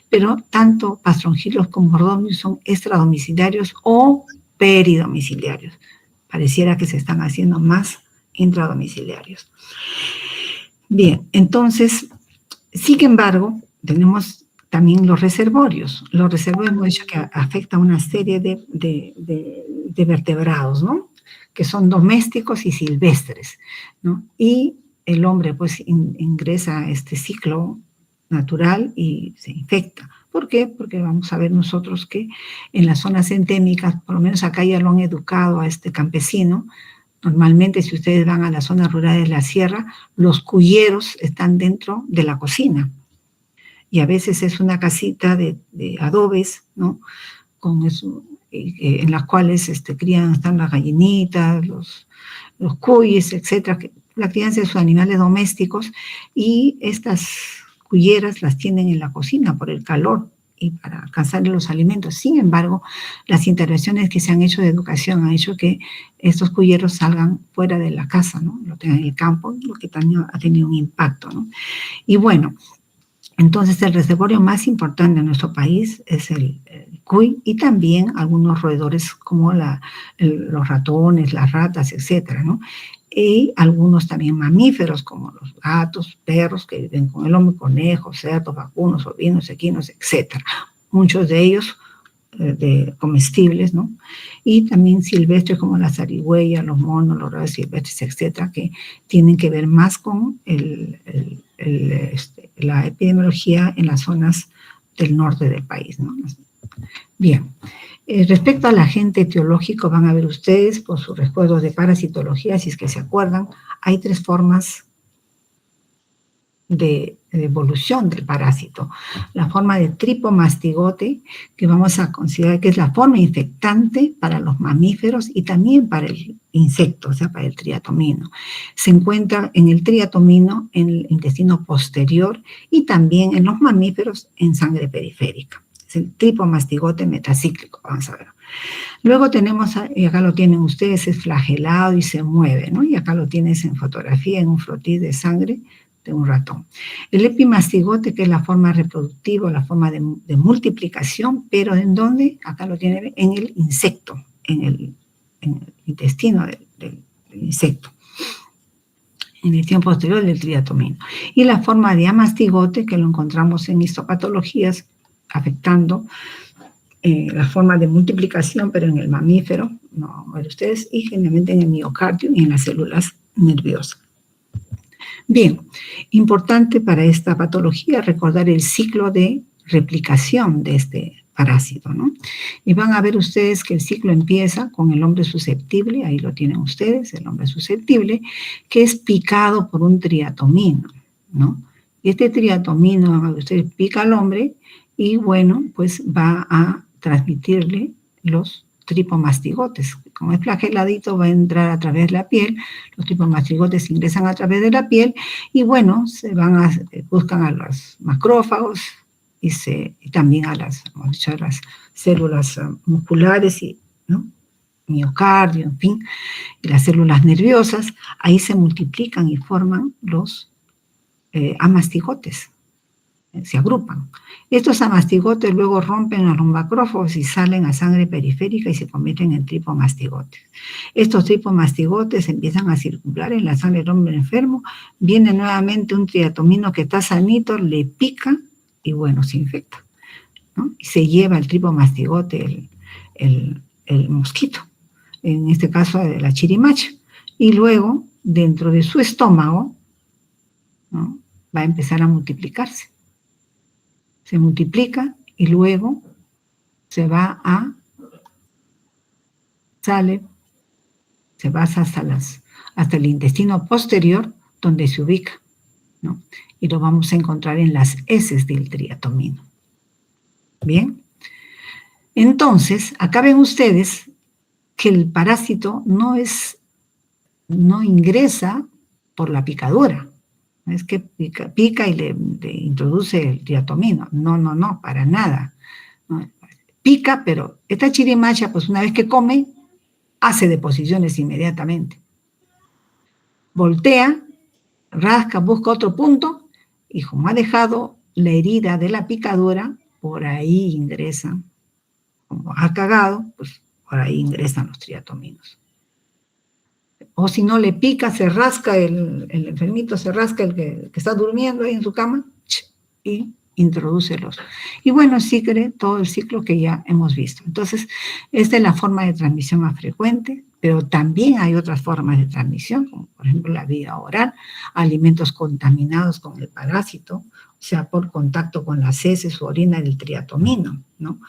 Pero tanto Pastrongylus como Rodmius son extradomiciliarios o peridomiciliarios. Pareciera que se están haciendo más intradomiciliarios. Bien, entonces, sin embargo, tenemos también los reservorios. Los reservorios hemos dicho que afectan a una serie de vertebrados, ¿no? Que son domésticos y silvestres, ¿no? Y el hombre, pues, ingresa a este ciclo natural y se infecta. ¿Por qué? Porque vamos a ver nosotros que en las zonas endémicas, por lo menos acá ya lo han educado a este campesino. Normalmente, si ustedes van a las zonas rurales de la sierra, los cuyeros están dentro de la cocina. Y a veces es una casita de adobes, ¿no? Con eso, en las cuales están las gallinitas, los cuyes, etc. La crianza de sus animales domésticos, y estas cuyeras las tienen en la cocina por el calor y para alcanzar los alimentos. Sin embargo, las intervenciones que se han hecho de educación han hecho que estos cuyeros salgan fuera de la casa, ¿no? Lo tengan en el campo, lo que también ha tenido un impacto, ¿no? Y bueno, Entonces, el reservorio más importante de nuestro país es el cuy y también algunos roedores como los ratones, las ratas, etcétera, ¿no? Y algunos también mamíferos como los gatos, perros que viven con el hombre, conejos, cerdos, vacunos, ovinos, equinos, etcétera. Muchos de ellos de comestibles, ¿no? Y también silvestres como la zarigüeya, los monos, los roedores silvestres, etcétera, que tienen que ver más con la epidemiología en las zonas del norte del país, ¿no? Bien, respecto al agente etiológico, van a ver ustedes, por sus recuerdos de parasitología, si es que se acuerdan, hay 3 formas de evolución del parásito. La forma de tripomastigote, que vamos a considerar que es la forma infectante para los mamíferos y también para el insecto, o sea, para el triatomino. Se encuentra en el triatomino, en el intestino posterior y también en los mamíferos en sangre periférica. Es el tripomastigote metacíclico, vamos a ver. Luego tenemos, y acá lo tienen ustedes, es flagelado y se mueve, ¿no? Y acá lo tienes en fotografía, en un flotis de sangre de un ratón. El epimastigote, que es la forma reproductiva, la forma de multiplicación, pero ¿en dónde? Acá lo tiene en el insecto, en el intestino del insecto, en el intestino posterior del triatomino. Y la forma de amastigote, que lo encontramos en histopatologías afectando la forma de multiplicación, pero en el mamífero, no, a ver ustedes, y generalmente en el miocardio y en las células nerviosas. Bien, importante para esta patología recordar el ciclo de replicación de este parásito, ¿no? Y van a ver ustedes que el ciclo empieza con el hombre susceptible, ahí lo tienen ustedes, el hombre susceptible, que es picado por un triatomino, ¿no? Y este triatomino, van a ver ustedes, pica al hombre y, bueno, pues va a transmitirle los tripomastigotes. Como es flageladito, va a entrar a través de la piel, los tripomastigotes ingresan a través de la piel y, bueno, buscan a los macrófagos y también a las células musculares, ¿no? Miocardio, en fin, y las células nerviosas. Ahí se multiplican y forman los amastigotes. Se agrupan. Estos amastigotes luego rompen a los macrófagos y salen a sangre periférica y se convierten en tripomastigotes. Estos tripomastigotes empiezan a circular en la sangre del hombre enfermo, viene nuevamente un triatomino que está sanito, le pica y, bueno, se infecta, ¿no? Y se lleva el tripomastigote, el mosquito, en este caso de la chirimacha, y luego dentro de su estómago, ¿no?, va a empezar a multiplicarse. Se multiplica y luego se va hasta el intestino posterior, donde se ubica, ¿no? Y lo vamos a encontrar en las heces del triatomino. Bien. Entonces, acá ven ustedes que el parásito no ingresa por la picadura. No es que pica y le introduce el triatomino. No, para nada. No, pica, pero esta chirimacha, pues una vez que come, hace deposiciones inmediatamente. Voltea, rasca, busca otro punto, y como ha dejado la herida de la picadura, por ahí ingresan. Como ha cagado, pues por ahí ingresan los triatominos. O si no le pica, se rasca el enfermito, se rasca el que está durmiendo ahí en su cama y introduce los. Y bueno, sigue todo el ciclo que ya hemos visto. Entonces, esta es la forma de transmisión más frecuente, pero también hay otras formas de transmisión, como por ejemplo la vía oral, alimentos contaminados con el parásito, o sea, por contacto con las heces o orina del triatomino, ¿no?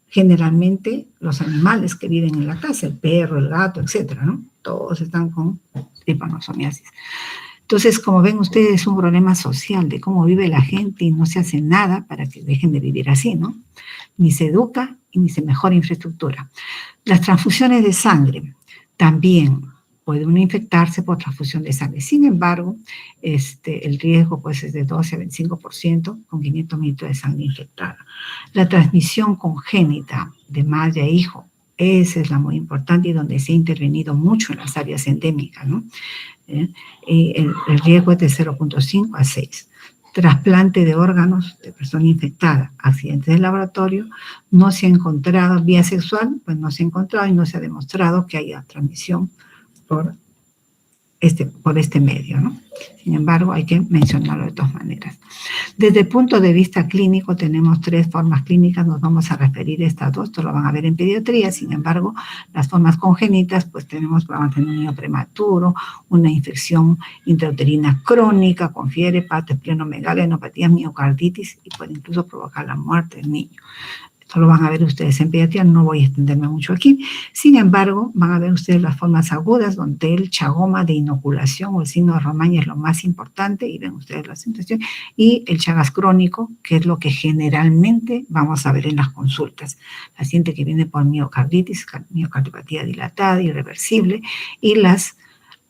Generalmente los animales que viven en la casa, el perro, el gato, etcétera, ¿no? Todos están con tripanosomiasis. Entonces, como ven ustedes, es un problema social de cómo vive la gente y no se hace nada para que dejen de vivir así, ¿no? Ni se educa y ni se mejora infraestructura. Las transfusiones de sangre también puede uno infectarse por transfusión de sangre. Sin embargo, el riesgo pues, es de 12 a 25% con 500 mililitros de sangre infectada. La transmisión congénita de madre a hijo, esa es la muy importante y donde se ha intervenido mucho en las áreas endémicas, ¿no? El riesgo es de 0.5 a 6. trasplante de órganos de persona infectada, accidentes de laboratorio, no se ha encontrado vía sexual, pues no se ha encontrado y no se ha demostrado que haya transmisión por este medio, ¿no? Sin embargo, hay que mencionarlo de todas maneras. Desde el punto de vista clínico, tenemos 3 formas clínicas, nos vamos a referir a estas 2, esto lo van a ver en pediatría. Sin embargo, las formas congénitas, pues vamos a tener un niño prematuro, una infección intrauterina crónica con fiebre, hepatitis, esplenomegalia, enopatía, miocarditis, y puede incluso provocar la muerte del niño. Esto lo van a ver ustedes en pediatría, no voy a extenderme mucho aquí. Sin embargo, van a ver ustedes las formas agudas, donde el chagoma de inoculación o el signo de Romaña es lo más importante, y ven ustedes la situación, y el Chagas crónico, que es lo que generalmente vamos a ver en las consultas. Paciente que viene por miocarditis, miocardiopatía dilatada, irreversible, y las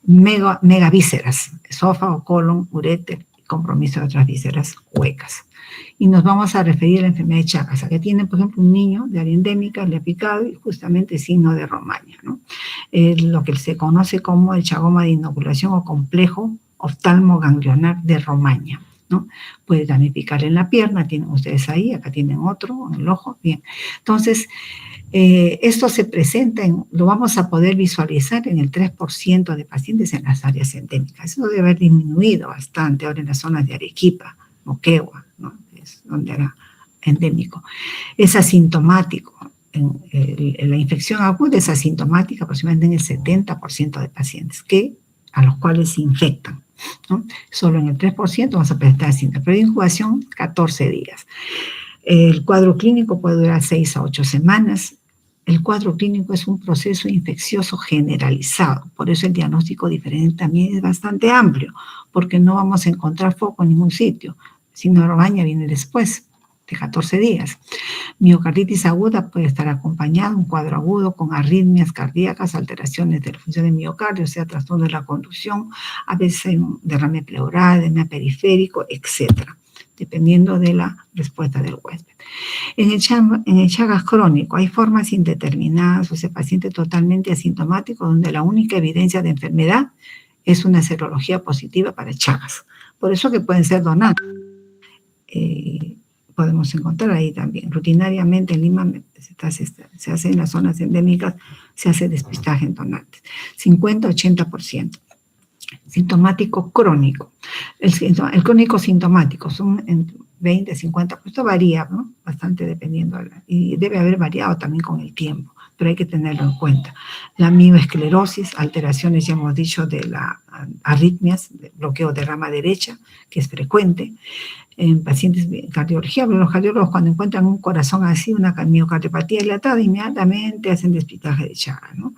megavísceras, esófago, colon, uréter, y compromiso de otras vísceras huecas. Y nos vamos a referir a la enfermedad de Chagas, que tiene, por ejemplo, un niño de área endémica, le ha picado y justamente signo de Romaña, ¿no? Lo que se conoce como el chagoma de inoculación o complejo oftalmoganglionar de Romaña, ¿no? Puede también picar en la pierna, tienen ustedes ahí, acá tienen otro, en el ojo, bien. Entonces, esto se presenta, lo vamos a poder visualizar en el 3% de pacientes en las áreas endémicas. Eso debe haber disminuido bastante ahora en las zonas de Arequipa, Moquegua, ¿no? Es donde era endémico. Es asintomático. La infección aguda es asintomática aproximadamente en el 70% de pacientes a los cuales se infectan, ¿no? Solo en el 3% vamos a presentar síntomas, pero de incubación 14 días. El cuadro clínico puede durar 6 a 8 semanas. El cuadro clínico es un proceso infeccioso generalizado, por eso el diagnóstico diferente también es bastante amplio, porque no vamos a encontrar foco en ningún sitio. El signo de Romaña viene después de 14 días. Miocarditis aguda puede estar acompañada, un cuadro agudo con arritmias cardíacas, alteraciones de la función del miocardio, o sea, trastorno de la conducción, a veces un derrame pleural, edema periférico, etcétera, dependiendo de la respuesta del huésped. En el Chagas crónico hay formas indeterminadas, o sea, paciente totalmente asintomático, donde la única evidencia de enfermedad es una serología positiva para Chagas. Por eso que pueden ser donados. Podemos encontrar ahí también. Rutinariamente en Lima se hace en las zonas endémicas, se hace despistaje en donantes. 50-80%. Sintomático crónico. El crónico sintomático son entre 20, 50, esto varía, ¿no? Bastante dependiendo, y debe haber variado también con el tiempo, pero hay que tenerlo en cuenta. La mioesclerosis, alteraciones, ya hemos dicho, de las arritmias, de bloqueo de rama derecha, que es frecuente. En pacientes de cardiología, pero los cardiólogos cuando encuentran un corazón así, una miocardiopatía dilatada, inmediatamente hacen despistaje de Chagas, ¿no?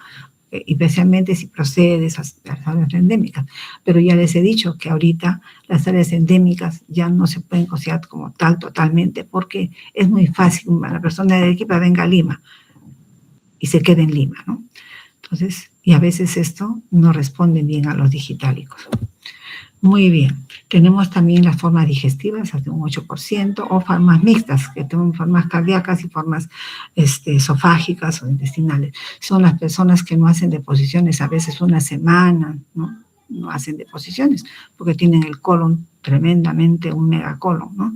Especialmente si procede de esas áreas endémicas. Pero ya les he dicho que ahorita las áreas endémicas ya no se pueden considerar como tal totalmente, porque es muy fácil que la persona de Arequipa venga a Lima y se quede en Lima, ¿no? Entonces, y a veces esto no responde bien a los digitálicos. Muy bien. Tenemos también las formas digestivas, hasta un 8%, o formas mixtas, que tenemos formas cardíacas y formas esofágicas o intestinales. Son las personas que no hacen deposiciones a veces una semana, ¿no? No hacen deposiciones porque tienen el colon tremendamente, un megacolon, ¿no?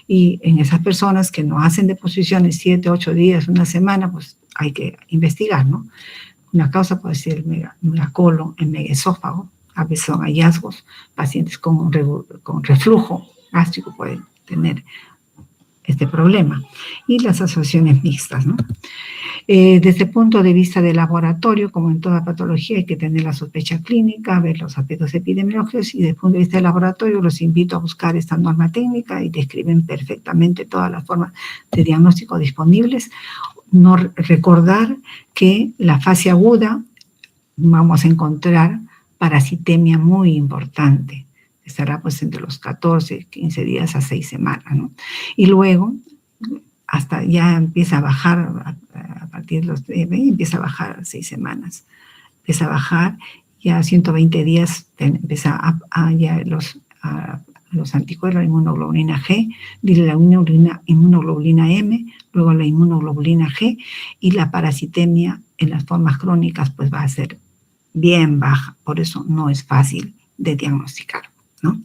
Y en esas personas que no hacen deposiciones 7, 8 días, una semana, pues hay que investigar, ¿no? Una causa puede ser el megacolon, el megaesófago. A veces son hallazgos, pacientes con reflujo gástrico pueden tener este problema. Y las asociaciones mixtas, ¿no? Desde el punto de vista del laboratorio, como en toda patología, hay que tener la sospecha clínica, ver los aspectos epidemiológicos, y desde el punto de vista del laboratorio los invito a buscar esta norma técnica y describen perfectamente todas las formas de diagnóstico disponibles. No recordar que la fase aguda vamos a encontrar parasitemia muy importante, estará pues entre los 14, 15 días a 6 semanas, ¿no? Y luego, hasta ya empieza a bajar, a partir de los 20, empieza a bajar a 6 semanas, empieza a bajar, ya a 120 días empieza ya los anticuerpos, la inmunoglobulina G, la inmunoglobulina M, luego la inmunoglobulina G, y la parasitemia en las formas crónicas pues va a ser bien baja, por eso no es fácil de diagnosticar, ¿no?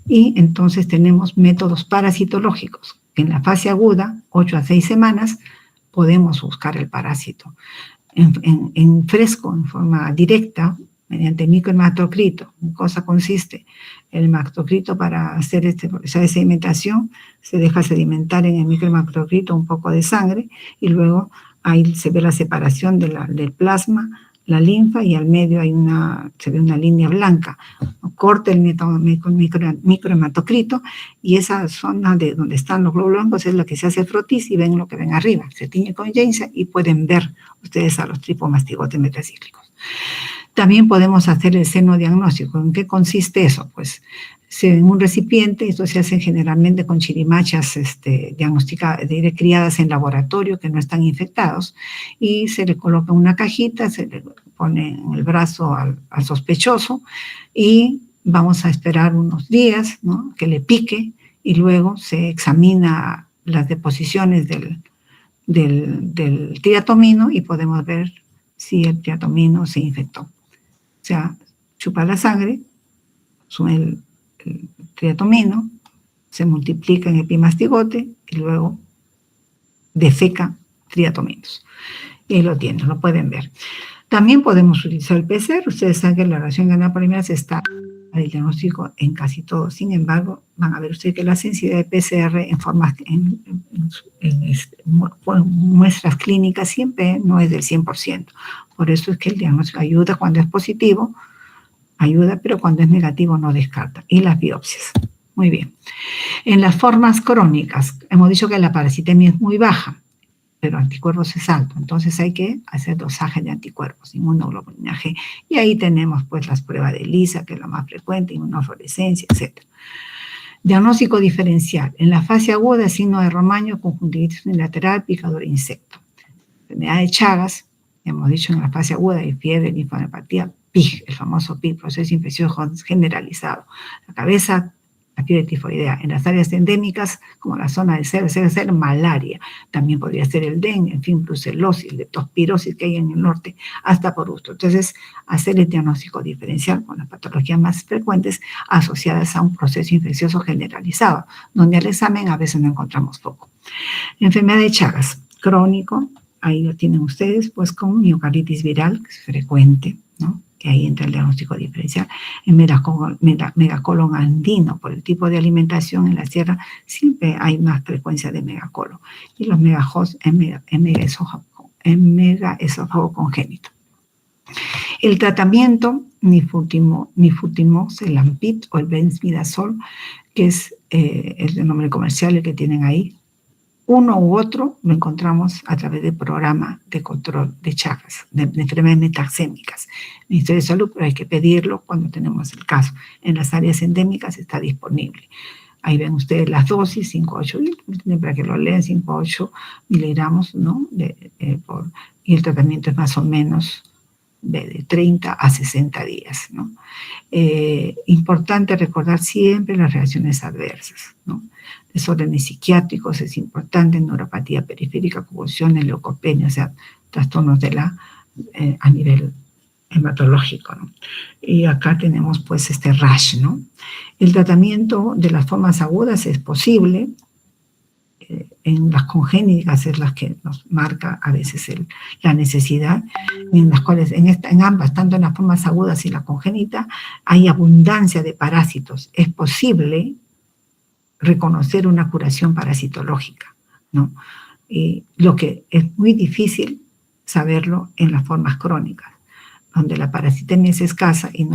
Y entonces tenemos métodos parasitológicos. En la fase aguda, 8 a 6 semanas, podemos buscar el parásito. En fresco, en forma directa, mediante microhematocrito. ¿En cosa consiste? El hematocrito para hacer esa sedimentación, se deja sedimentar en el microhematocrito un poco de sangre y luego ahí se ve la separación del plasma, la linfa, y al medio se ve una línea blanca. Corta el microhematocrito y esa zona de donde están los glóbulos blancos es la que se hace frotis y ven lo que ven arriba. Se tiñe con Jameson y pueden ver ustedes a los tripomastigotes metacíclicos. También podemos hacer el senodiagnóstico. ¿En qué consiste eso? Pues en un recipiente, esto se hace generalmente con chirimachas criadas en laboratorio que no están infectados, y se le coloca una cajita, se le pone en el brazo al sospechoso y vamos a esperar unos días, ¿no?, que le pique, y luego se examina las deposiciones del triatomino y podemos ver si el triatomino se infectó. O sea, chupa la sangre, sube el triatomino, se multiplica en el epimastigote y luego defeca triatominos. Y lo tienen, lo pueden ver. También podemos utilizar el PCR. Ustedes saben que la reacción ganada polimerasa está al diagnóstico en casi todo. Sin embargo, van a ver ustedes que la sensibilidad de PCR en muestras clínicas siempre no es del 100%. Por eso es que el diagnóstico ayuda cuando es positivo, ayuda, pero cuando es negativo no descarta. Y las biopsias. Muy bien. En las formas crónicas, hemos dicho que la parasitemia es muy baja, pero anticuerpos es alto. Entonces hay que hacer dosaje de anticuerpos, inmunoglobulina G. Y ahí tenemos pues las pruebas de ELISA, que es la más frecuente, inmunofluorescencia, etc. Diagnóstico diferencial. En la fase aguda, signo de Romaño, conjuntivitis unilateral, picadura de insecto. Enfermedad de Chagas, hemos dicho en la fase aguda, hay fiebre, linfadenopatía, PIG, el famoso PIG, proceso infeccioso generalizado. La cabeza, la fiebre tifoidea. En las áreas endémicas, como la zona de ser malaria. También podría ser el dengue, en fin, brucelosis, leptospirosis que hay en el norte, hasta por gusto. Entonces, hacer el diagnóstico diferencial con las patologías más frecuentes asociadas a un proceso infeccioso generalizado, donde al examen a veces no encontramos poco. Enfermedad de Chagas, crónico, ahí lo tienen ustedes, pues con miocarditis viral, que es frecuente, ¿no?, que ahí entra el diagnóstico diferencial. En megacolon andino, por el tipo de alimentación en la sierra, siempre hay más frecuencia de megacolon. Y los megahost en megaesófago congénito. El tratamiento, nifurtimox, el Lampit o el benzimidazol, que es el nombre comercial el que tienen ahí. Uno u otro lo encontramos a través del programa de control de Chagas, de enfermedades metaxémicas. El Ministerio de Salud, pero hay que pedirlo cuando tenemos el caso. En las áreas endémicas está disponible. Ahí ven ustedes las dosis, 5-8, para que lo lean, 5-8 miligramos, ¿no?, y el tratamiento es más o menos de 30 a 60 días, ¿no? Importante recordar siempre las reacciones adversas, ¿no? Desórdenes psiquiátricos es importante, neuropatía periférica, convulsiones, leucopenia, o sea, trastornos a nivel hematológico, ¿no? Y acá tenemos pues este rash, ¿no? El tratamiento de las formas agudas es posible. En las congénitas es las que nos marca a veces la necesidad, en las cuales en ambas, tanto en las formas agudas y la congénita, hay abundancia de parásitos. Es posible reconocer una curación parasitológica, ¿no? Y lo que es muy difícil saberlo en las formas crónicas, donde la parasitemia es escasa y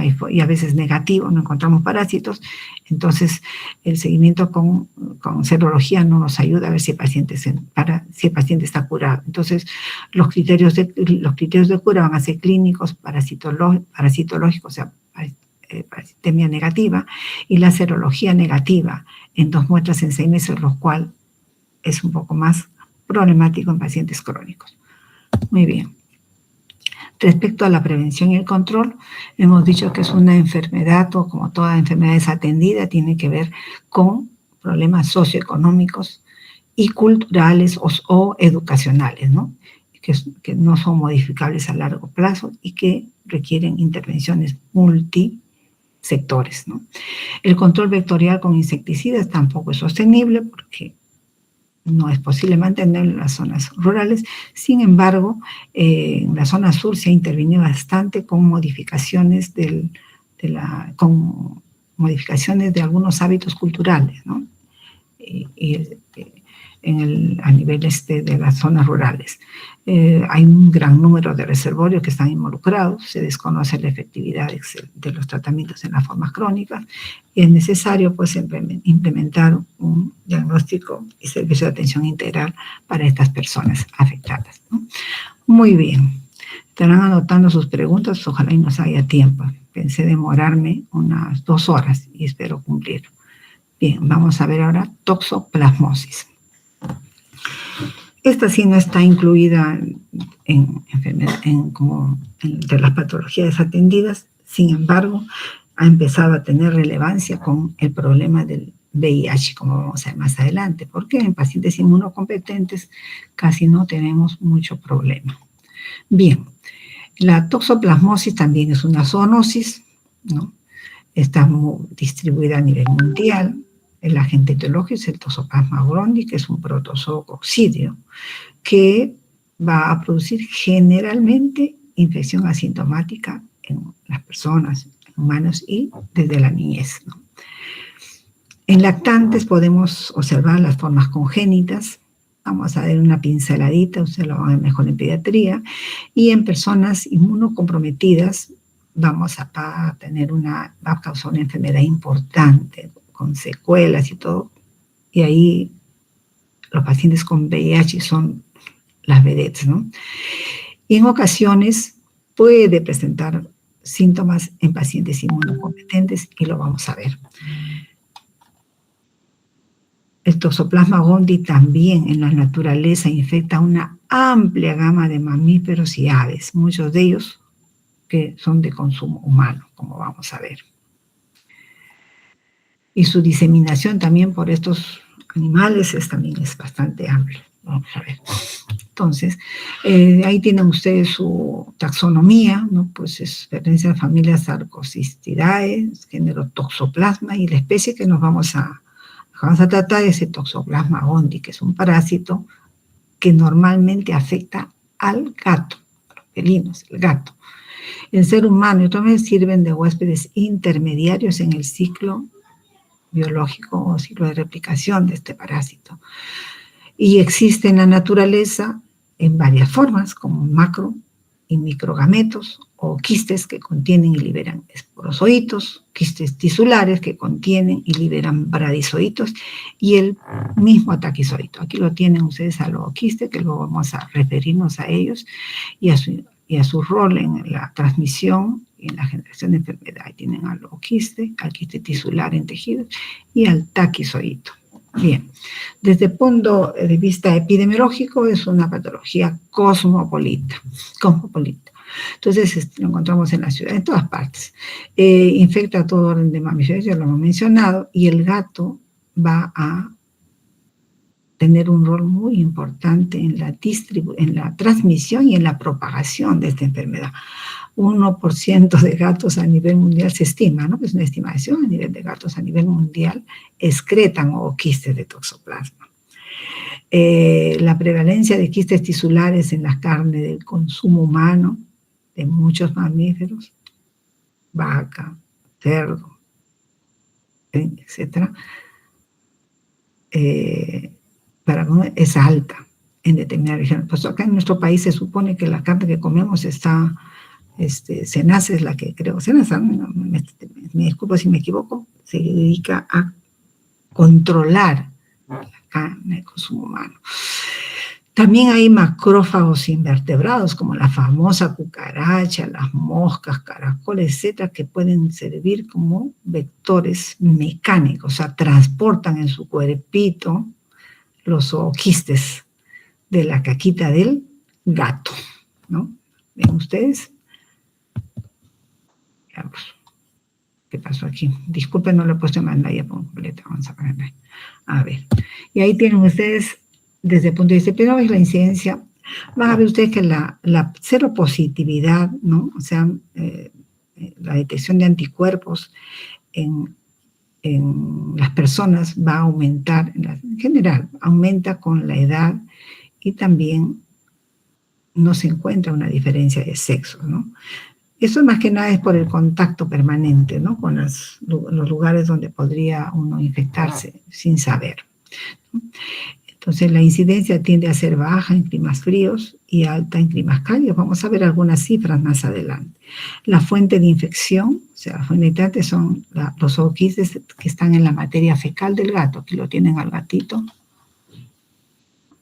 a veces negativo, no encontramos parásitos. Entonces el seguimiento con serología no nos ayuda a ver si el paciente está curado. Entonces los criterios de cura van a ser clínicos, parasitológicos, o sea, parasitemia negativa, y la serología negativa en 2 muestras en 6 meses, lo cual es un poco más problemático en pacientes crónicos. Muy bien. Respecto a la prevención y el control, hemos dicho que es una enfermedad, o como toda enfermedad desatendida, tiene que ver con problemas socioeconómicos y culturales o educacionales, ¿no? Que no son modificables a largo plazo y que requieren intervenciones sectores, ¿no? El control vectorial con insecticidas tampoco es sostenible porque no es posible mantenerlo en las zonas rurales. Sin embargo, en la zona sur se ha intervenido bastante con modificaciones modificaciones de algunos hábitos culturales, ¿no? A nivel de las zonas rurales. Hay un gran número de reservorios que están involucrados, se desconoce la efectividad de los tratamientos en las formas crónicas y es necesario pues implementar un diagnóstico y servicio de atención integral para estas personas afectadas, ¿no? Muy bien, estarán anotando sus preguntas, ojalá y nos haya tiempo. Pensé demorarme unas 2 horas y espero cumplirlo. Bien, vamos a ver ahora toxoplasmosis. Esta sí no está incluida entre las patologías atendidas, sin embargo, ha empezado a tener relevancia con el problema del VIH, como vamos a ver más adelante, porque en pacientes inmunocompetentes casi no tenemos mucho problema. Bien, la toxoplasmosis también es una zoonosis, ¿no? Está distribuida a nivel mundial. El agente etiológico es el Toxoplasma gondii, que es un protozoo coccidio, que va a producir generalmente infección asintomática en las personas, en humanos y desde la niñez, ¿no? En lactantes podemos observar las formas congénitas. Vamos a ver una pinceladita, ustedes lo van a ver mejor en pediatría. Y en personas inmunocomprometidas va a causar una enfermedad importante, con secuelas y todo, y ahí los pacientes con VIH son las vedettes, ¿no? Y en ocasiones puede presentar síntomas en pacientes inmunocompetentes y lo vamos a ver. El Toxoplasma gondii también en la naturaleza infecta una amplia gama de mamíferos y aves, muchos de ellos que son de consumo humano, como vamos a ver. Y su diseminación también por estos animales también es bastante amplia. Vamos a ver. Entonces, ahí tienen ustedes su taxonomía, ¿no? Pues pertenece a la familia Sarcosistidae, género Toxoplasma, y la especie que vamos a tratar es el Toxoplasma gondii, que es un parásito que normalmente afecta al gato, a los felinos, el gato. El ser humano y otros sirven de huéspedes intermediarios en el ciclo biológico o ciclo de replicación de este parásito. Y existe en la naturaleza en varias formas, como macro y microgametos, o quistes que contienen y liberan esporozoitos, quistes tisulares que contienen y liberan bradizoitos, y el mismo taquizoito. Aquí lo tienen ustedes a los quistes, que luego vamos a referirnos a ellos, y a su rol en la transmisión y en la generación de enfermedad. Tienen al quiste tisular en tejidos y al taquizoito. Bien, desde el punto de vista epidemiológico es una patología cosmopolita. Entonces lo encontramos en la ciudad, en todas partes. Infecta a todo orden de mamíferos, ya lo hemos mencionado, y el gato va a tener un rol muy importante en la transmisión y en la propagación de esta enfermedad. 1% de gatos a nivel mundial se estima, ¿no? Es una estimación a nivel de gatos a nivel mundial, excretan quistes de toxoplasma. La prevalencia de quistes tisulares en la carne del consumo humano de muchos mamíferos, vaca, cerdo, etc., es alta en determinadas regiones. Pues acá en nuestro país se supone que la carne que comemos está, Senasa es la que creo, Senasa, me disculpo si me equivoco, se dedica a controlar la carne de consumo humano. También hay macrófagos invertebrados, como la famosa cucaracha, las moscas, caracoles, etcétera, que pueden servir como vectores mecánicos, o sea, transportan en su cuerpito los zooquistes de la caquita del gato, ¿no? ¿Ven ustedes? Veamos. ¿Qué pasó aquí? Disculpen, no lo he puesto en pantalla completa. Vamos a ponerla. A ver. Y ahí tienen ustedes, desde el punto de vista epidemiológico, la incidencia. Van a ver ustedes que la seropositividad, ¿no? O sea, la detección de anticuerpos en las personas va a aumentar, en general, aumenta con la edad y también no se encuentra una diferencia de sexo, ¿no? Eso más que nada es por el contacto permanente, ¿no? Con los lugares donde podría uno infectarse sin saber, ¿no? Entonces, la incidencia tiende a ser baja en climas fríos y alta en climas cálidos. Vamos a ver algunas cifras más adelante. La fuente de infección, o sea, la fuente de son los ooquistes que están en la materia fecal del gato. Aquí lo tienen al gatito.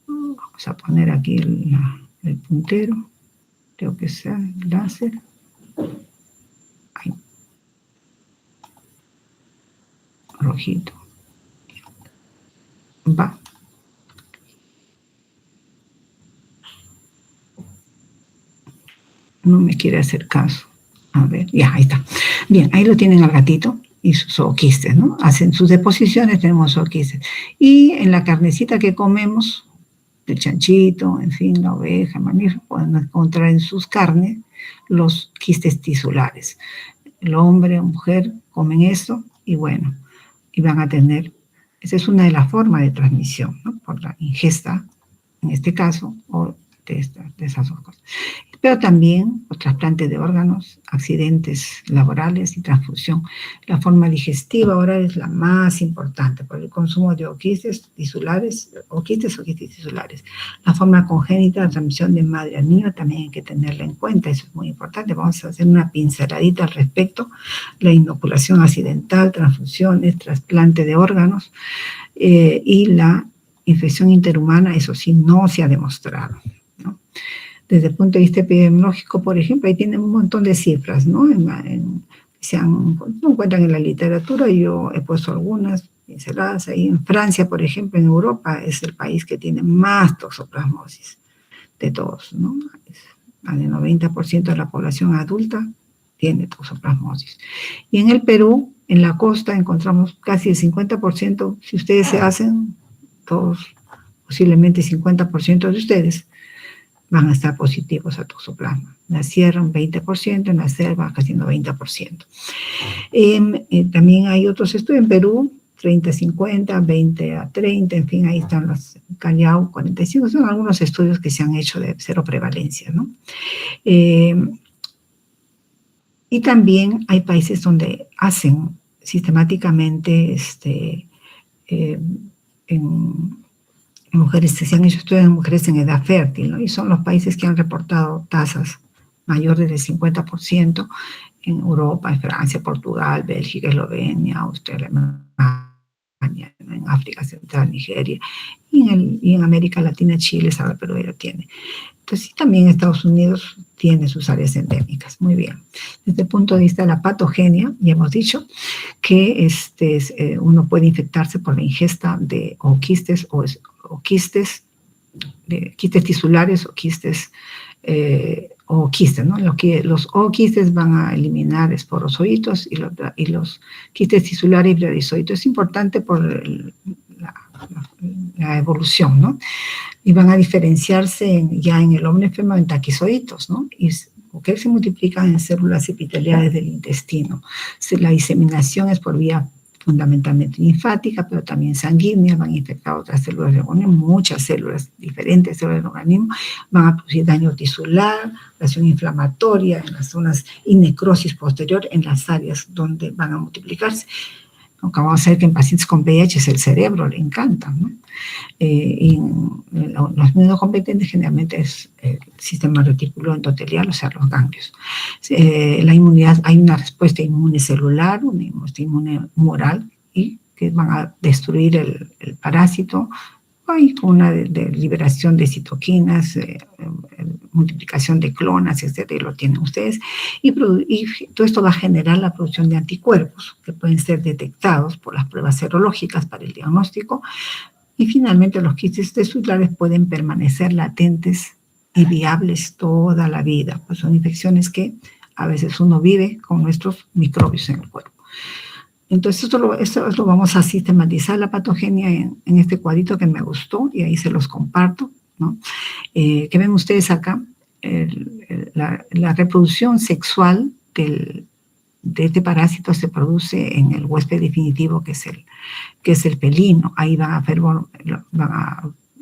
Vamos a poner aquí el puntero. Creo que sea el láser. Ahí. Rojito. Va. No me quiere hacer caso. A ver, ya, ahí está. Bien, ahí lo tienen al gatito y sus ooquistes, ¿no? Hacen sus deposiciones, tenemos ooquistes. Y en la carnecita que comemos, el chanchito, en fin, la oveja, el mamífero, pueden encontrar en sus carnes los quistes tisulares. El hombre o mujer comen esto y bueno, y van a tener, esa es una de las formas de transmisión, ¿no? Por la ingesta, en este caso, o de esas dos cosas. Pero también por trasplante de órganos, accidentes laborales y transfusión. La forma digestiva ahora es la más importante por el consumo de ooquistes tisulares, ooquistes tisulares. La forma congénita de transmisión de madre al niño también hay que tenerla en cuenta, eso es muy importante. Vamos a hacer una pinceladita al respecto. La inoculación accidental, transfusiones, trasplante de órganos y la infección interhumana, eso sí, no se ha demostrado, ¿no? Desde el punto de vista epidemiológico, por ejemplo, ahí tienen un montón de cifras, ¿no? No encuentran en la literatura, yo he puesto algunas pinceladas ahí. En Francia, por ejemplo, en Europa, es el país que tiene más toxoplasmosis de todos, ¿no? Más del 90% de la población adulta tiene toxoplasmosis. Y en el Perú, en la costa, encontramos casi el 50%, si ustedes se hacen, todos, posiblemente 50% de ustedes, van a estar positivos a toxoplasma. En la sierra un 20%, en la selva casi un 90%. También hay otros estudios en Perú, 30-50, 20-30, en fin, ahí están los Callao, 45, son algunos estudios que se han hecho de cero prevalencia, ¿no? Y también hay países donde hacen sistemáticamente en mujeres, se han hecho estudios en mujeres en edad fértil, ¿no? Y son los países que han reportado tasas mayores del 50% en Europa, en Francia, Portugal, Bélgica, Eslovenia, Australia, Alemania, en África Central, Nigeria, y en América Latina, Chile, Salvador, Perú ya lo tiene. Entonces, sí, también Estados Unidos tiene sus áreas endémicas. Muy bien. Desde el punto de vista de la patogenia, ya hemos dicho que uno puede infectarse por la ingesta de quistes quistes tisulares o quistes, ¿no? Los ooquistes van a eliminar esporozoitos y los quistes tisulares briodizoitos. Es importante por la evolución, ¿no? Y van a diferenciarse ya en el hombre enfermo en taquizoitos, ¿no? Porque se multiplican en células epiteliales del intestino. La diseminación es por vía fundamentalmente linfática, pero también sanguínea, van a infectar otras células del organismo, muchas células, diferentes células del organismo, van a producir daño tisular, reacción inflamatoria en las zonas y necrosis posterior en las áreas donde van a multiplicarse. Aunque vamos a ver que en pacientes con VIH es el cerebro, le encanta, ¿no? Y los inmunocompetentes generalmente es el sistema reticulo endotelial, o sea, los ganglios. La inmunidad, hay una respuesta inmune celular, una respuesta inmune humoral, y que van a destruir el parásito. Hay una de liberación de citoquinas, multiplicación de clonas, etcétera, y lo tienen ustedes. Y todo esto va a generar la producción de anticuerpos que pueden ser detectados por las pruebas serológicas para el diagnóstico. Y finalmente los quistes tisulares pueden permanecer latentes y viables toda la vida, pues son infecciones que a veces uno vive con nuestros microbios en el cuerpo. Entonces, esto lo vamos a sistematizar, la patogenia, en este cuadrito que me gustó, y ahí se los comparto, ¿no? ¿Qué ven ustedes acá? La reproducción sexual de este parásito se produce en el huésped definitivo, que es el pelino. Ahí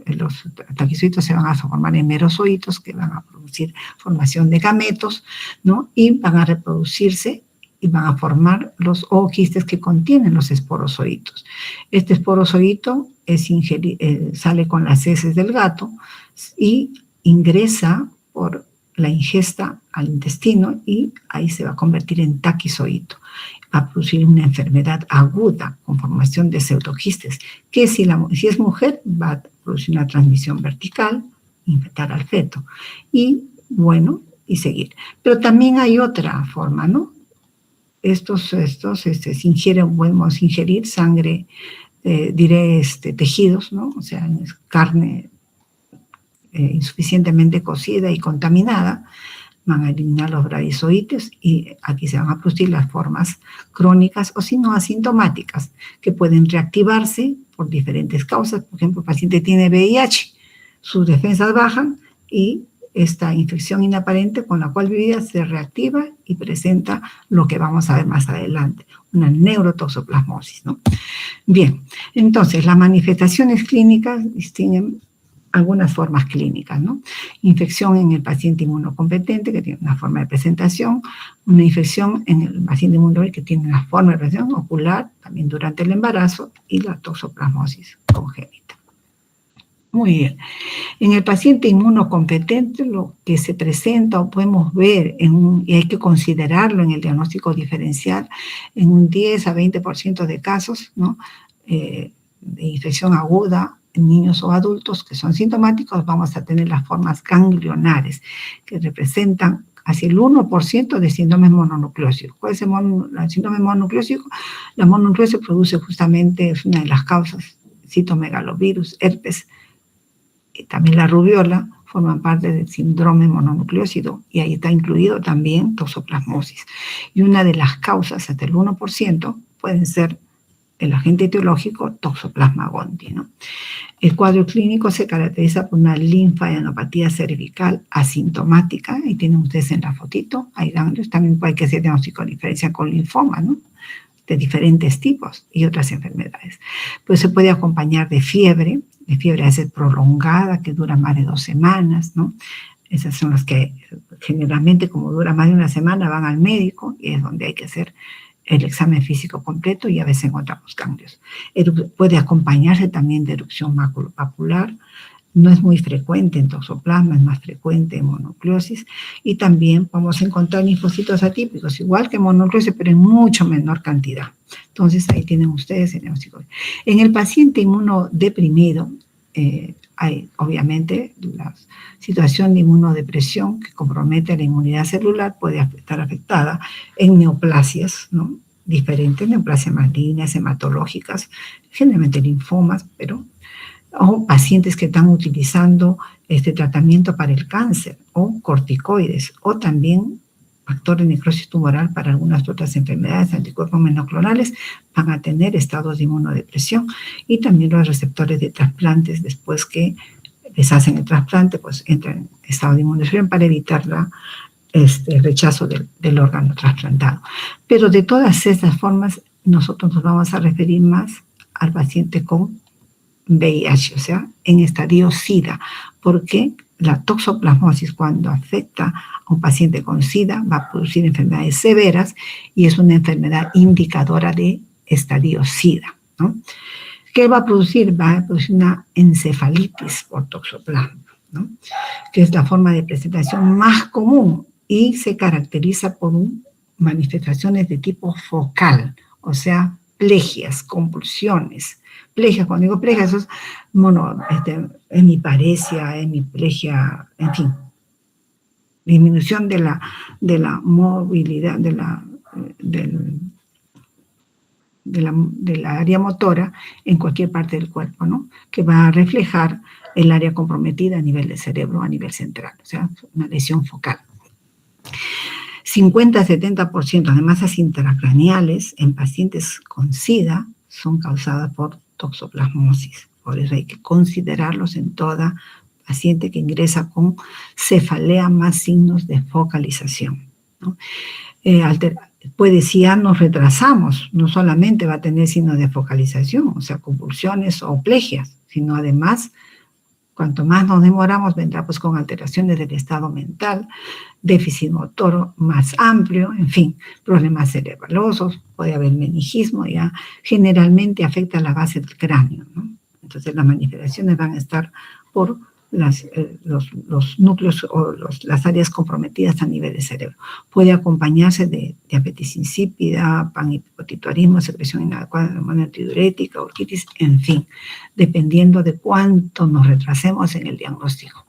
los taquizoitos se van a formar en merozoitos, que van a producir formación de gametos, ¿no? Y van a reproducirse y van a formar los ooquistes que contienen los esporozoitos. Este esporozoito sale con las heces del gato y ingresa por la ingesta al intestino y ahí se va a convertir en taquizoito. Va a producir una enfermedad aguda con formación de pseudoquistes, que si es mujer va a producir una transmisión vertical, infectar al feto y seguir. Pero también hay otra forma, ¿no? Podemos ingerir sangre, tejidos, ¿no? O sea, carne insuficientemente cocida y contaminada, van a eliminar los bradizoides y aquí se van a producir las formas crónicas o si no asintomáticas, que pueden reactivarse por diferentes causas. Por ejemplo, el paciente tiene VIH, sus defensas bajan y esta infección inaparente con la cual vivía se reactiva y presenta lo que vamos a ver más adelante, una neurotoxoplasmosis, ¿no? Bien, entonces las manifestaciones clínicas distinguen algunas formas clínicas, ¿no? Infección en el paciente inmunocompetente, que tiene una forma de presentación, una infección en el paciente inmunodébil, que tiene una forma de presentación ocular, también durante el embarazo, y la toxoplasmosis congénita. Muy bien. En el paciente inmunocompetente, lo que se presenta o podemos ver, y hay que considerarlo en el diagnóstico diferencial, en un 10 a 20% de casos, ¿no? De infección aguda, en niños o adultos que son sintomáticos, vamos a tener las formas ganglionares, que representan hacia el 1% de síndrome mononucleósico. ¿Cuál es el síndrome mononucleósico? La mononucleosis produce justamente, es una de las causas, citomegalovirus, herpes, y también la rubiola, forman parte del síndrome mononucleósido, y ahí está incluido también toxoplasmosis. Y una de las causas, hasta el 1%, pueden ser el agente etiológico Toxoplasma gondii, ¿no? El cuadro clínico se caracteriza por una linfadenopatía cervical asintomática, y tienen ustedes en la fotito, hay ganglios, también hay que hacer diagnóstico de diferencia con linfoma, ¿no? De diferentes tipos y otras enfermedades. Pues se puede acompañar de fiebre a veces prolongada, que dura más de 2 semanas, ¿no? Esas son las que generalmente, como dura más de una semana, van al médico y es donde hay que hacer el examen físico completo y a veces encontramos ganglios. Puede acompañarse también de erupción maculopapular, no es muy frecuente en toxoplasma, es más frecuente en mononucleosis, y también vamos a encontrar linfocitos atípicos, igual que mononucleosis, pero en mucho menor cantidad. Entonces ahí tienen ustedes el diagnóstico. En el paciente inmunodeprimido, hay obviamente la situación de inmunodepresión que compromete la inmunidad celular, puede estar afectada en neoplasias, ¿no? Diferentes, neoplasias malignas, hematológicas, generalmente linfomas, o pacientes que están utilizando este tratamiento para el cáncer, o corticoides, o también factor de necrosis tumoral para algunas otras enfermedades, anticuerpos monoclonales, van a tener estados de inmunodepresión, y también los receptores de trasplantes, después que les hacen el trasplante, pues entran en estado de inmunodepresión para evitar el rechazo del órgano trasplantado. Pero de todas estas formas, nosotros nos vamos a referir más al paciente con VIH, o sea, en estadio SIDA, porque la toxoplasmosis, cuando afecta a un paciente con SIDA, va a producir enfermedades severas y es una enfermedad indicadora de estadio SIDA, ¿no? ¿Qué va a producir? Va a producir una encefalitis por toxoplasma, ¿no? Que es la forma de presentación más común y se caracteriza por manifestaciones de tipo focal, o sea, plegias, convulsiones. Plegia, cuando digo plegia, eso es hemiparesia, hemiplegia, en fin, disminución de la movilidad, de la área motora en cualquier parte del cuerpo, ¿no? Que va a reflejar el área comprometida a nivel del cerebro, a nivel central, o sea, una lesión focal. 50-70% de masas intracraneales en pacientes con SIDA son causadas por toxoplasmosis. Por eso hay que considerarlos en toda paciente que ingresa con cefalea más signos de focalización, ¿no? puede, si ya nos retrasamos, no solamente va a tener signos de focalización, o sea, convulsiones o plegias, sino además, cuanto más nos demoramos, vendrá pues con alteraciones del estado mental, déficit motor más amplio, en fin, problemas cerebrosos, puede haber meningismo, ya generalmente afecta la base del cráneo, ¿no? Entonces las manifestaciones van a estar por los núcleos o las áreas comprometidas a nivel de cerebro. Puede acompañarse de diabetes insípida, panhipotituarismo, secreción inadecuada de hormona antidiurética, orquitis, en fin, dependiendo de cuánto nos retrasemos en el diagnóstico.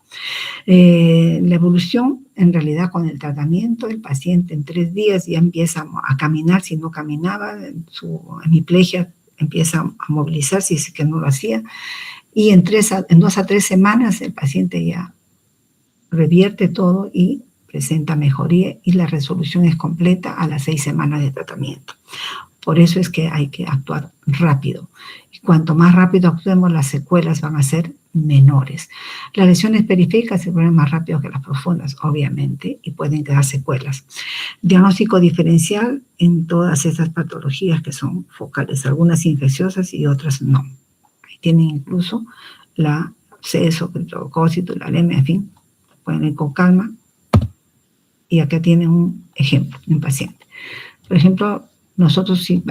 La evolución, en realidad, con el tratamiento, el paciente en 3 días ya empieza a caminar. Si no caminaba, su hemiplegia empieza a movilizarse, si es que no lo hacía, y en 2 a 3 semanas el paciente ya revierte todo y presenta mejoría, y la resolución es completa a las 6 semanas de tratamiento. Por eso es que hay que actuar rápido. Y cuanto más rápido actuemos, las secuelas van a ser menores. Las lesiones periféricas se vuelven más rápido que las profundas, obviamente, y pueden quedar secuelas. Diagnóstico diferencial en todas esas patologías que son focales, algunas infecciosas y otras no. Ahí tienen incluso la absceso, criptocócito, la anemia, en fin, pueden ir con calma. Y acá tienen un ejemplo de un paciente. Por ejemplo, nosotros, si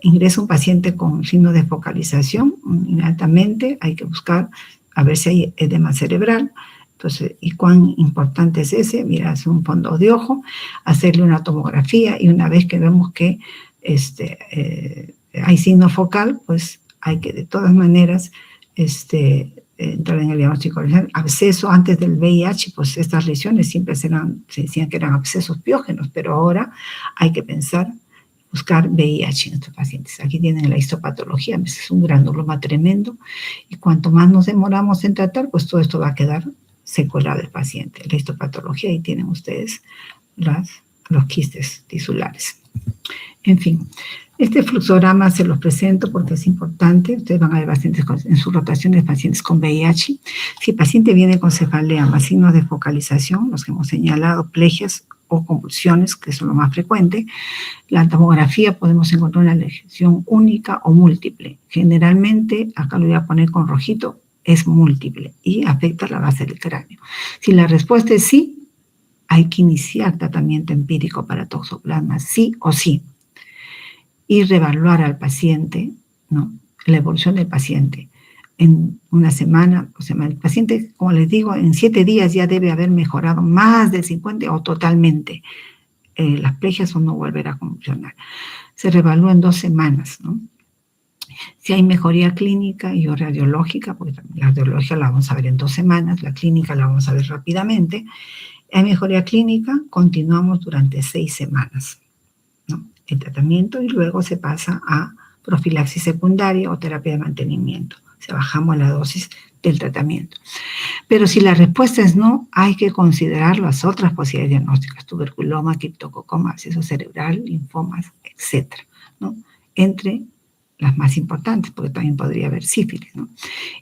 ingresa un paciente con signos de focalización, inmediatamente hay que buscar a ver si hay edema cerebral. Entonces, ¿y cuán importante es ese? Mira, hacer un fondo de ojo, hacerle una tomografía, y una vez que vemos que hay signo focal, pues hay que de todas maneras entrar en el diagnóstico. Absceso antes del VIH, pues estas lesiones siempre se decían que eran abscesos piógenos, pero ahora hay que buscar VIH en estos pacientes. Aquí tienen la histopatología, es un granuloma tremendo, y cuanto más nos demoramos en tratar, pues todo esto va a quedar secuelado del paciente. La histopatología, ahí tienen ustedes los quistes tisulares. En fin, este fluxograma se los presento porque es importante. Ustedes van a ver pacientes en su rotación de pacientes con VIH. Si el paciente viene con cefalea más signos de focalización, los que hemos señalado, plegias o convulsiones, que son lo más frecuente, la tomografía podemos encontrar una lesión única o múltiple. Generalmente, acá lo voy a poner con rojito, es múltiple y afecta la base del cráneo. Si la respuesta es sí, hay que iniciar tratamiento empírico para toxoplasma, sí o sí, y reevaluar al paciente, ¿no?, la evolución del paciente en una semana. O sea, el paciente, como les digo, en 7 días ya debe haber mejorado más del 50% o totalmente las plegias, o no volver a convulsionar. Se reevalúa en 2 semanas, ¿no? Si hay mejoría clínica y o radiológica, porque la radiológica la vamos a ver en 2 semanas, la clínica la vamos a ver rápidamente. Hay mejoría clínica, continuamos durante 6 semanas, ¿no?, el tratamiento, y luego se pasa a profilaxis secundaria o terapia de mantenimiento. O sea, bajamos la dosis del tratamiento. Pero si la respuesta es no, hay que considerar las otras posibilidades diagnósticas: tuberculoma, criptococoma, absceso cerebral, linfomas, etcétera, ¿no?, entre las más importantes, porque también podría haber sífilis, ¿no?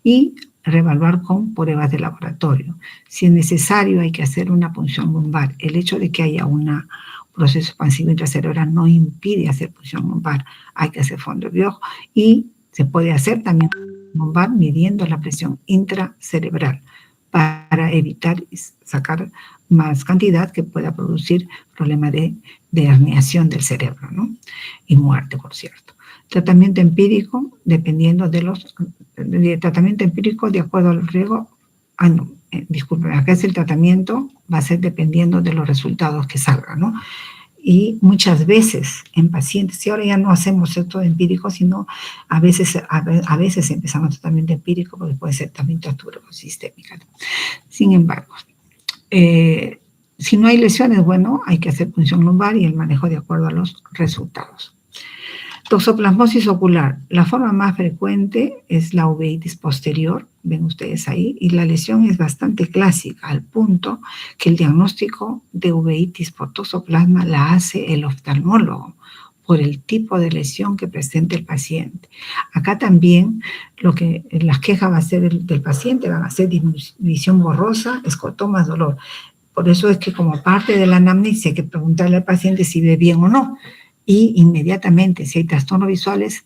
Y reevaluar con pruebas de laboratorio. Si es necesario, hay que hacer una punción lumbar. El hecho de que haya un proceso expansivo intracerebral no impide hacer punción lumbar. Hay que hacer fondo de ojo, y se puede hacer también lumbar midiendo la presión intracerebral para evitar sacar más cantidad que pueda producir problema de herniación del cerebro, ¿no?, y muerte, por cierto. Tratamiento empírico, dependiendo de tratamiento empírico de acuerdo al riesgo. Disculpen, acá es el tratamiento, va a ser dependiendo de los resultados que salgan, ¿no? Y muchas veces en pacientes, y ahora ya no hacemos esto empírico, sino a veces empezamos tratamiento empírico, porque puede ser también tuberculosis sistémica. Sin embargo, si no hay lesiones, bueno, hay que hacer punción lumbar y el manejo de acuerdo a los resultados. Toxoplasmosis ocular. La forma más frecuente es la uveitis posterior, ven ustedes ahí, y la lesión es bastante clásica, al punto que el diagnóstico de uveitis por toxoplasma la hace el oftalmólogo por el tipo de lesión que presenta el paciente. Acá también las quejas va a ser del paciente van a ser visión borrosa, escotomas, dolor. Por eso es que como parte de la anamnesia hay que preguntarle al paciente si ve bien o no. Y inmediatamente, si hay trastornos visuales,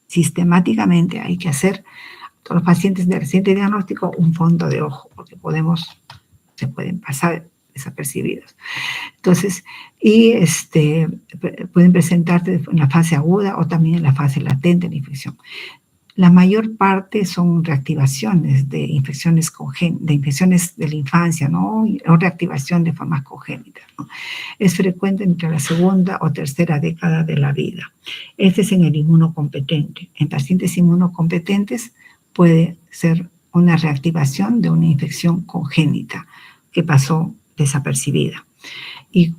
sistemáticamente hay que hacer a todos los pacientes de reciente diagnóstico un fondo de ojo, porque se pueden pasar desapercibidos. Entonces, pueden presentarse en la fase aguda o también en la fase latente de la infección. La mayor parte son reactivaciones de infecciones de la infancia, ¿no? O reactivación de formas congénitas, ¿no? Es frecuente entre la segunda o tercera década de la vida. Este es en el inmunocompetente. En pacientes inmunocompetentes puede ser una reactivación de una infección congénita que pasó desapercibida y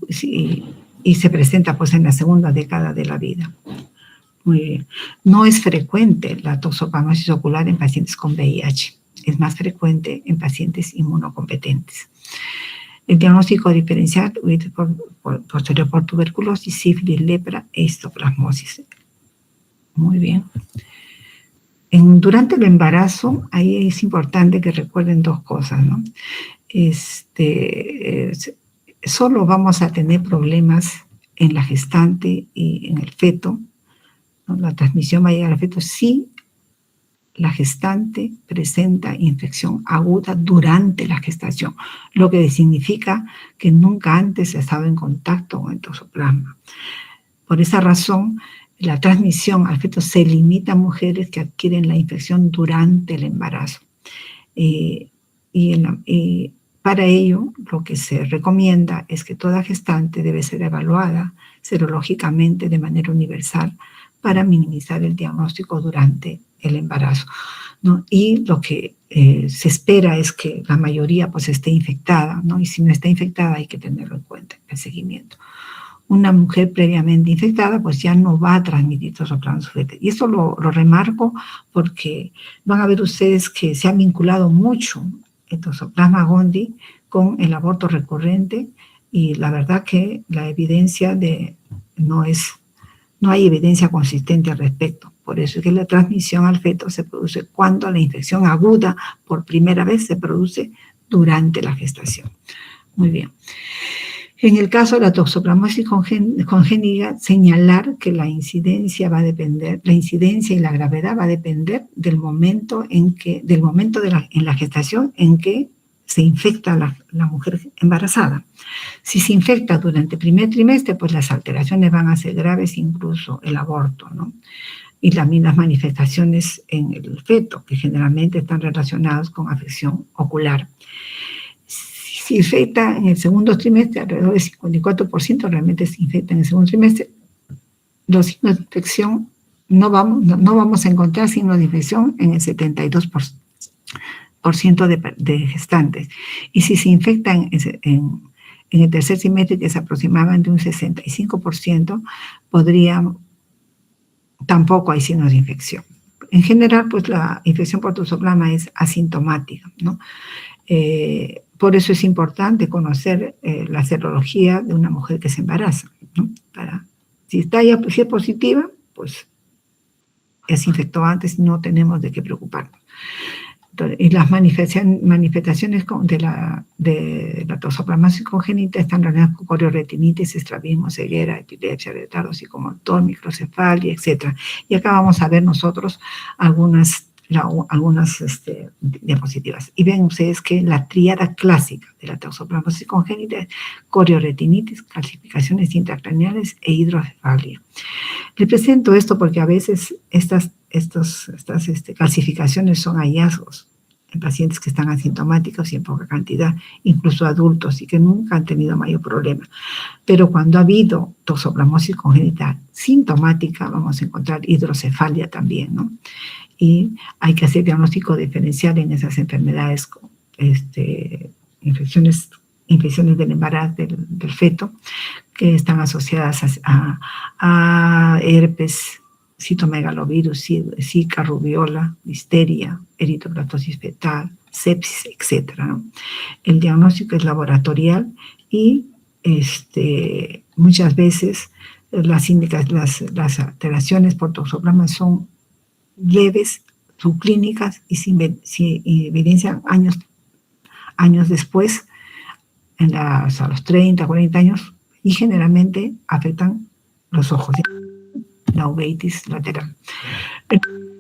se presenta pues en la segunda década de la vida. Muy bien. No es frecuente la toxoplasmosis ocular en pacientes con VIH. Es más frecuente en pacientes inmunocompetentes. El diagnóstico diferencial posterior por tuberculosis, sífilis, lepra e histoplasmosis. Muy bien. Durante el embarazo, ahí es importante que recuerden dos cosas, ¿no? Solo vamos a tener problemas en la gestante y en el feto, ¿no? La transmisión va a llegar al feto si la gestante presenta infección aguda durante la gestación, lo que significa que nunca antes ha estado en contacto con el toxoplasma. Por esa razón, la transmisión al feto se limita a mujeres que adquieren la infección durante el embarazo. Para ello, lo que se recomienda es que toda gestante debe ser evaluada serológicamente de manera universal para minimizar el diagnóstico durante el embarazo, ¿no? Y lo que se espera es que la mayoría pues esté infectada, ¿no? Y si no está infectada hay que tenerlo en cuenta en el seguimiento. Una mujer previamente infectada pues ya no va a transmitir toxoplasma subclínica. Y esto lo remarco porque van a ver ustedes que se ha vinculado mucho el toxoplasma gondii con el aborto recurrente y la verdad que la evidencia no hay evidencia consistente al respecto. Por eso es que la transmisión al feto se produce cuando la infección aguda por primera vez se produce durante la gestación. Muy bien. En el caso de la toxoplasmosis congénita, señalar que la incidencia y la gravedad va a depender del momento en la gestación en que se infecta la mujer embarazada. Si se infecta durante el primer trimestre, pues las alteraciones van a ser graves, incluso el aborto, ¿no? Y también las manifestaciones en el feto, que generalmente están relacionadas con afección ocular. Si infecta en el segundo trimestre, alrededor del 54% realmente se infecta en el segundo trimestre, los signos de infección no vamos a encontrar signos de infección en el 72% de gestantes. Y si se infectan en el tercer trimestre, que es aproximadamente un 65%, tampoco hay signos de infección. En general, pues la infección por toxoplasma es asintomática, ¿no? Por eso es importante conocer la serología de una mujer que se embaraza, ¿no? Si es positiva, pues es infectó antes, no tenemos de qué preocuparnos. Entonces, y las manifestaciones de la toxoplasmosis congénita están relacionadas con corioretinitis, estrabismo, ceguera, epilepsia, retardo psicomotor, microcefalia, etc. Y acá vamos a ver nosotros algunas diapositivas. Y ven ustedes que la tríada clásica de la toxoplasmosis congénita es corioretinitis, calcificaciones intracraneales e hidrocefalia. Le presento esto porque a veces estas calcificaciones son hallazgos en pacientes que están asintomáticos y en poca cantidad, incluso adultos y que nunca han tenido mayor problema. Pero cuando ha habido toxoplasmosis congénita sintomática, vamos a encontrar hidrocefalia también, ¿no? Y hay que hacer diagnóstico diferencial en esas enfermedades, infecciones del embarazo del feto, que están asociadas a herpes, citomegalovirus, zika, rubiola, listeria, eritroplastosis fetal, sepsis, etc., ¿no? El diagnóstico es laboratorial y muchas veces las alteraciones por toxoplasma son leves, subclínicas y se evidencian años después, a los 30, 40 años, y generalmente afectan los ojos, la uveitis lateral.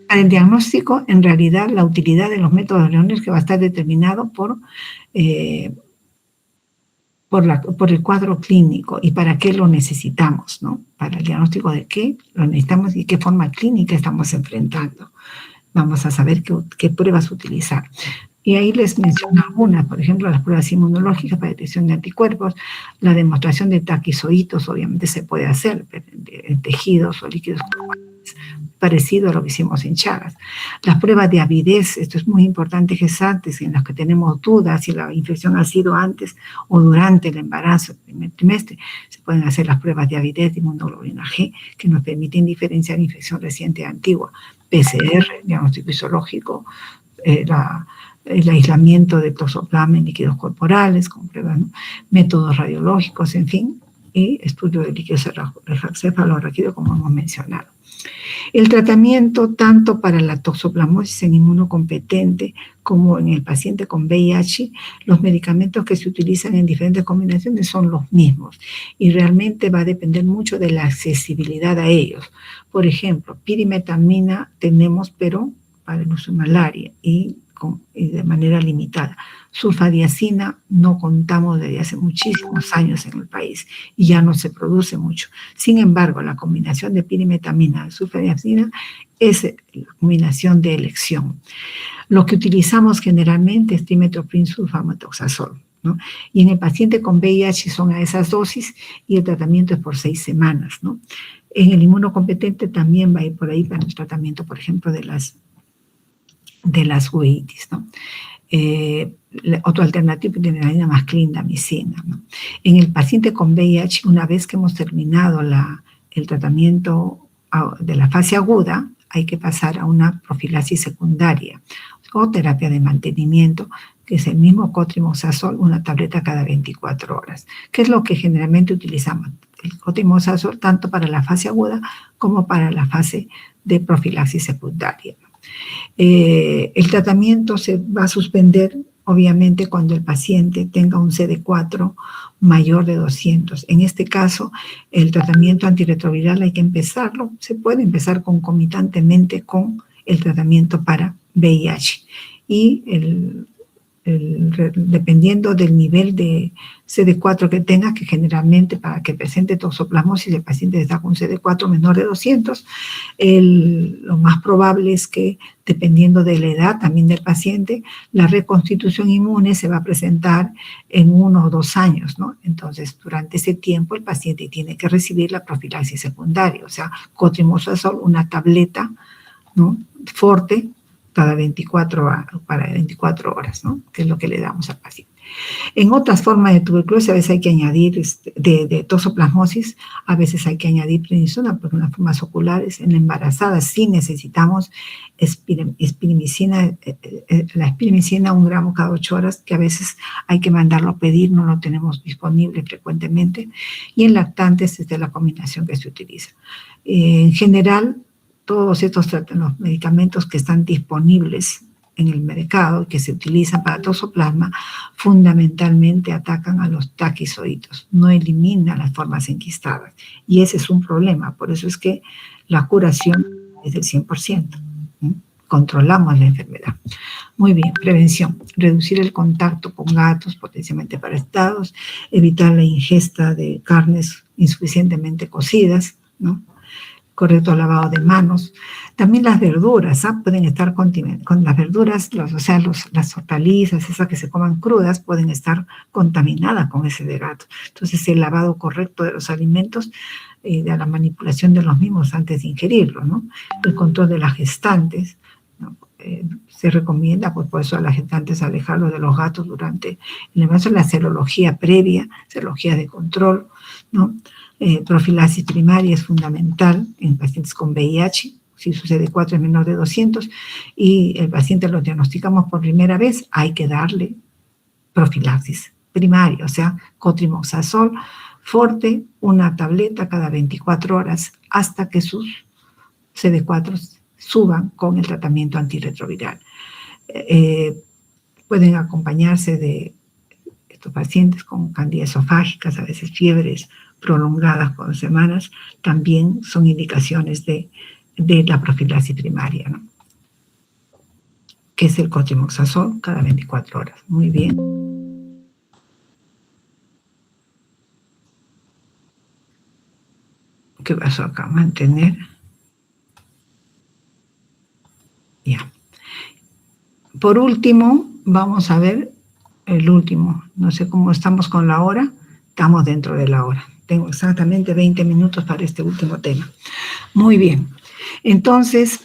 Para el diagnóstico, en realidad, la utilidad de los métodos Leonard que va a estar determinado por el cuadro clínico y para qué lo necesitamos, ¿no? Para el diagnóstico de qué lo necesitamos y qué forma clínica estamos enfrentando. Vamos a saber qué pruebas utilizar. Y ahí les menciono algunas, por ejemplo, las pruebas inmunológicas para detección de anticuerpos, la demostración de taquizoitos, obviamente se puede hacer en tejidos o líquidos parecido a lo que hicimos en Chagas. Las pruebas de avidez, esto es muy importante, gestantes en las que tenemos dudas si la infección ha sido antes o durante el embarazo, el primer trimestre, se pueden hacer las pruebas de avidez de inmunoglobulina G, que nos permiten diferenciar infección reciente y antigua, PCR, diagnóstico histológico, el aislamiento de toxoplasma en líquidos corporales, con pruebas, ¿no? Métodos radiológicos, en fin, y estudio de líquidos cefalorraquídeos, como hemos mencionado. El tratamiento, tanto para la toxoplasmosis en inmunocompetente como en el paciente con VIH, los medicamentos que se utilizan en diferentes combinaciones son los mismos y realmente va a depender mucho de la accesibilidad a ellos. Por ejemplo, pirimetamina tenemos, pero para el uso de malaria y de manera limitada. Sulfadiazina no contamos desde hace muchísimos años en el país y ya no se produce mucho. Sin embargo, la combinación de pirimetamina y sulfadiazina es la combinación de elección. Lo que utilizamos generalmente es trimethoprim sulfamethoxazol, ¿no? Y en el paciente con VIH son a esas dosis y el tratamiento es por 6 semanas, ¿no? En el inmunocompetente también va a ir por ahí para el tratamiento, por ejemplo, de las uveitis, ¿no? Otro alternativo tiene la más clindamicina, ¿no? En el paciente con VIH, una vez que hemos terminado el tratamiento de la fase aguda, hay que pasar a una profilaxis secundaria o terapia de mantenimiento, que es el mismo cotrimoxazol, una tableta cada 24 horas, que es lo que generalmente utilizamos. El cotrimoxazol tanto para la fase aguda como para la fase de profilaxis secundaria. El tratamiento se va a suspender, obviamente, cuando el paciente tenga un CD4 mayor de 200. En este caso, el tratamiento antirretroviral hay que empezarlo. Se puede empezar concomitantemente con el tratamiento para VIH. Y dependiendo del nivel de CD4 que tenga, que generalmente para que presente toxoplasmosis el paciente está con CD4 menor de 200, lo más probable es que, dependiendo de la edad también del paciente, la reconstitución inmune se va a presentar en 1 o 2 años, ¿no? Entonces, durante ese tiempo el paciente tiene que recibir la profilaxis secundaria, o sea, cotrimoxazol, una tableta, ¿no? Forte, para 24 horas, ¿no? Que es lo que le damos al paciente. En otras formas de tuberculosis, a veces hay que añadir, de toxoplasmosis, a veces hay que añadir prednisona, porque en las formas oculares, en la embarazada sí necesitamos espirimicina, la espirimicina 1 gramo cada 8 horas, que a veces hay que mandarlo a pedir, no lo tenemos disponible frecuentemente, y en lactantes es de la combinación que se utiliza. En general, todos estos los medicamentos que están disponibles en el mercado, que se utilizan para toxoplasma, fundamentalmente atacan a los taquizoitos, no eliminan las formas enquistadas. Y ese es un problema, por eso es que la curación es del 100%. Controlamos la enfermedad. Muy bien, prevención. Reducir el contacto con gatos potencialmente parasitados, evitar la ingesta de carnes insuficientemente cocidas, ¿no? Correcto lavado de manos. También las verduras, pueden estar con las verduras, las hortalizas, esas que se coman crudas, pueden estar contaminadas con ese de gato. Entonces, el lavado correcto de los alimentos, de la manipulación de los mismos antes de ingerirlos, ¿no? El control de las gestantes, ¿no? Se recomienda, pues, por eso a las gestantes alejarlos de los gatos durante el embarazo, la serología previa, serología de control, ¿no? Profilaxis primaria es fundamental en pacientes con VIH, si su CD4 es menor de 200 y el paciente lo diagnosticamos por primera vez, hay que darle profilaxis primaria, o sea, cotrimoxazol forte, una tableta cada 24 horas hasta que sus CD4 suban con el tratamiento antirretroviral. Pueden acompañarse de estos pacientes con candida esofágicas, a veces fiebres prolongadas por semanas, también son indicaciones de la profilaxis primaria, ¿no? Que es el cotrimoxazol cada 24 horas. Muy bien. ¿Qué pasó acá? Mantener. Ya. Por último, vamos a ver el último. No sé cómo estamos con la hora. Estamos dentro de la hora. Tengo exactamente 20 minutos para este último tema. Muy bien. Entonces,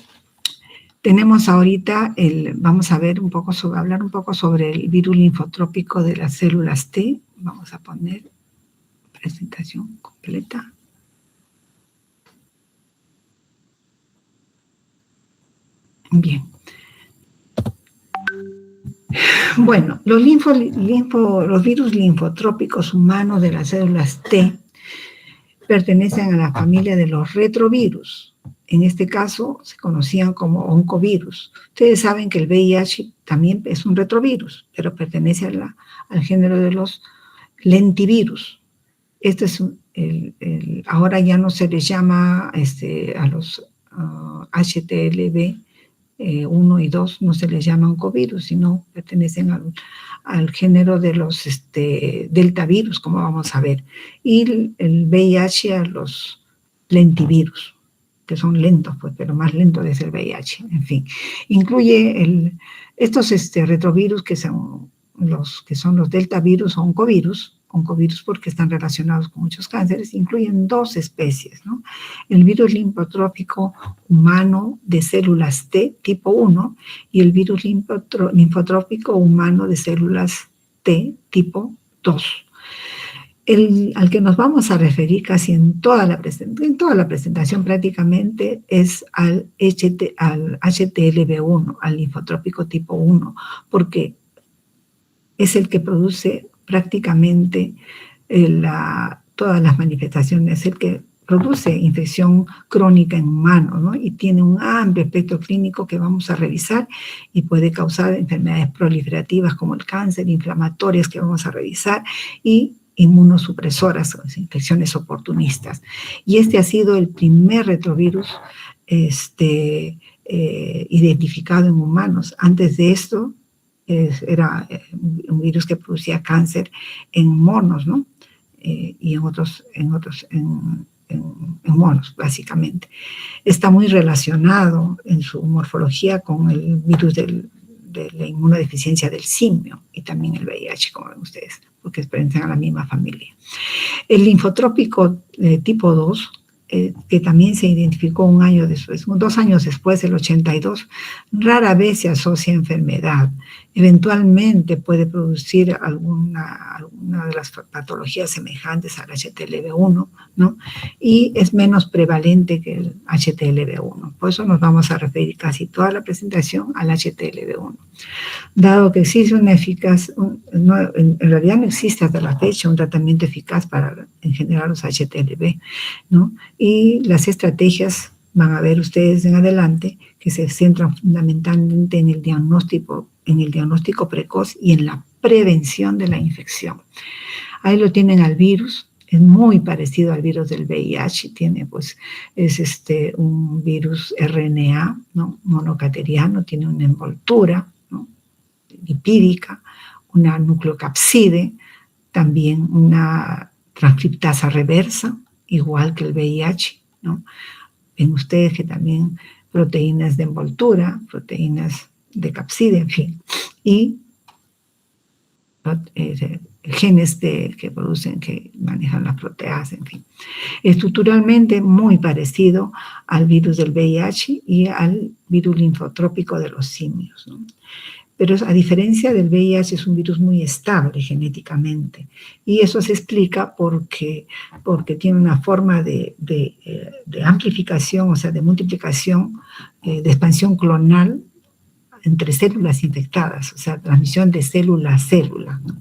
tenemos ahorita vamos a ver un poco hablar un poco sobre el virus linfotrópico de las células T. Vamos a poner presentación completa. Bien. Bueno, los virus linfotrópicos humanos de las células T pertenecen a la familia de los retrovirus. En este caso se conocían como oncovirus. Ustedes saben que el VIH también es un retrovirus, pero pertenece al género de los lentivirus. Este es ahora ya no se les llama a los HTLV 1 y 2, no se les llama oncovirus, sino pertenecen al género de los deltavirus, como vamos a ver, y el VIH a los lentivirus, que son lentos, pues, pero más lento es el VIH, en fin. Incluye estos retrovirus que son los deltavirus o oncovirus porque están relacionados con muchos cánceres, incluyen dos especies, ¿no? El virus linfotrópico humano de células T tipo 1 y el virus linfotrópico humano de células T tipo 2. Al que nos vamos a referir casi en toda la presentación prácticamente es al HTLV1, al linfotrópico tipo 1, porque es el que produce prácticamente todas las manifestaciones, el que produce infección crónica en humanos, ¿no? Y tiene un amplio espectro clínico que vamos a revisar y puede causar enfermedades proliferativas como el cáncer, inflamatorias que vamos a revisar y inmunosupresoras, infecciones oportunistas. Y este ha sido el primer retrovirus identificado en humanos. Antes de esto, era un virus que producía cáncer en monos, ¿no? Y en monos, básicamente. Está muy relacionado en su morfología con el virus de la inmunodeficiencia del simio y también el VIH, como ven ustedes, porque pertenecen a la misma familia. El linfotrópico tipo 2, que también se identificó 2 años después, el 82, rara vez se asocia a enfermedad. Eventualmente puede producir alguna de las patologías semejantes al HTLV1, ¿no? Y es menos prevalente que el HTLV1. Por eso nos vamos a referir casi toda la presentación al HTLV1. Dado que existe en realidad no existe hasta la fecha un tratamiento eficaz para en general los HTLV, ¿no? Y las estrategias, van a ver ustedes en adelante, que se centran fundamentalmente en el diagnóstico precoz y en la prevención de la infección. Ahí lo tienen al virus, es muy parecido al virus del VIH, es un virus RNA, ¿no? Monocateriano, tiene una envoltura, ¿no? Lipídica, una nucleocapside, también una transcriptasa reversa, igual que el VIH, ¿no? Ven ustedes que también proteínas de envoltura, proteínas de capside, en fin, y genes que manejan las proteasas, en fin. Estructuralmente muy parecido al virus del VIH y al virus linfotrópico de los simios, ¿no? Pero a diferencia del VIH es un virus muy estable genéticamente y eso se explica porque tiene una forma de amplificación, o sea, de multiplicación, de expansión clonal entre células infectadas, o sea, transmisión de célula a célula, ¿no?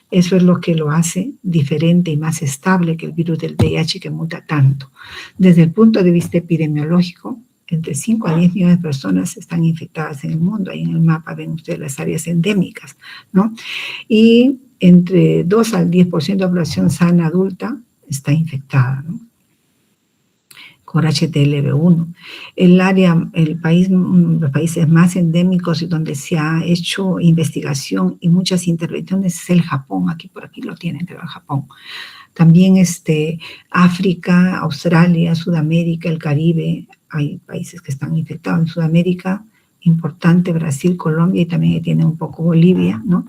Eso es lo que lo hace diferente y más estable que el virus del VIH que muta tanto. Desde el punto de vista epidemiológico, entre 5 a 10 millones de personas están infectadas en el mundo. Ahí en el mapa ven ustedes las áreas endémicas, ¿no? Y entre 2 al 10% de la población sana adulta está infectada, ¿no? Con HTLV1. Los países más endémicos y donde se ha hecho investigación y muchas intervenciones es el Japón. Por aquí lo tienen, pero el Japón. También África, Australia, Sudamérica, el Caribe, hay países que están infectados. En Sudamérica, importante, Brasil, Colombia y también tiene un poco Bolivia, ¿no?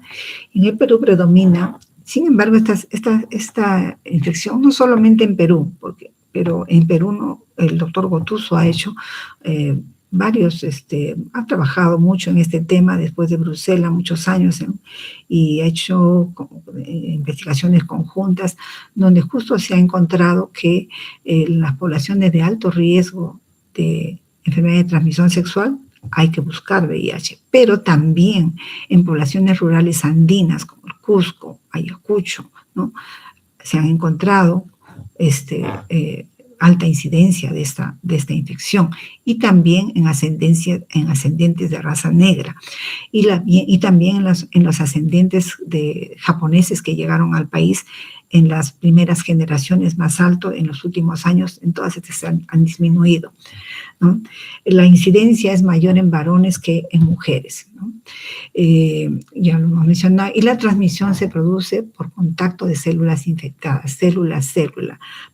En el Perú predomina, sin embargo, esta infección no solamente en Perú, pero en Perú no, el doctor Gotuso ha hecho ha trabajado mucho en este tema después de Bruselas, muchos años, y ha hecho investigaciones conjuntas donde justo se ha encontrado que las poblaciones de alto riesgo de enfermedad de transmisión sexual hay que buscar VIH, pero también en poblaciones rurales andinas como el Cusco, Ayacucho, ¿no? Se han encontrado alta incidencia de esta infección y también en ascendentes de raza negra y también en los ascendentes de japoneses que llegaron al país en las primeras generaciones más alto en los últimos años, en todas estas han disminuido, ¿no? La incidencia es mayor en varones que en mujeres, ¿no? Ya lo hemos mencionado, y la transmisión se produce por contacto de células infectadas, célula,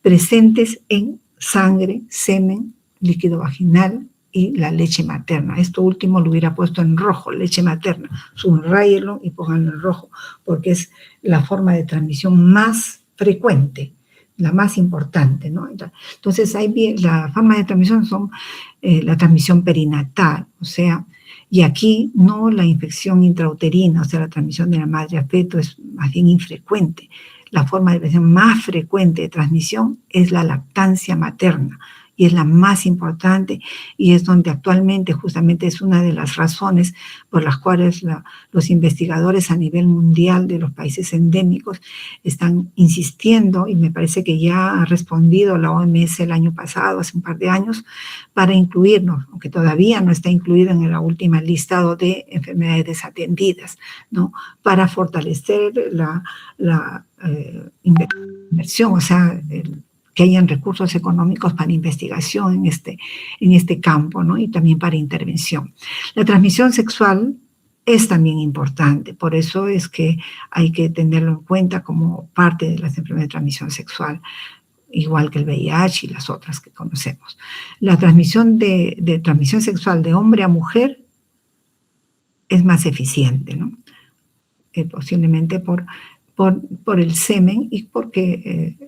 presentes en sangre, semen, líquido vaginal y la leche materna. Esto último lo hubiera puesto en rojo, leche materna. Subrayelo y pónganlo en rojo, porque es la forma de transmisión más frecuente, la más importante, ¿no? Entonces, la forma de transmisión son la transmisión perinatal, o sea, y aquí no la infección intrauterina, o sea, la transmisión de la madre a feto es más bien infrecuente. La forma de transmisión más frecuente de transmisión es la lactancia materna, y es la más importante y es donde actualmente justamente es una de las razones por las cuales los investigadores a nivel mundial de los países endémicos están insistiendo, y me parece que ya ha respondido la OMS el año pasado, hace un par de años, para incluirnos, aunque todavía no está incluido en la última listado de enfermedades desatendidas, ¿no? Para fortalecer la inversión, o sea, que hayan recursos económicos para investigación en este campo, ¿no? Y también para intervención. La transmisión sexual es también importante, por eso es que hay que tenerlo en cuenta como parte de las enfermedades de transmisión sexual, igual que el VIH y las otras que conocemos. La transmisión de transmisión sexual de hombre a mujer es más eficiente, ¿no? Posiblemente por el semen y porque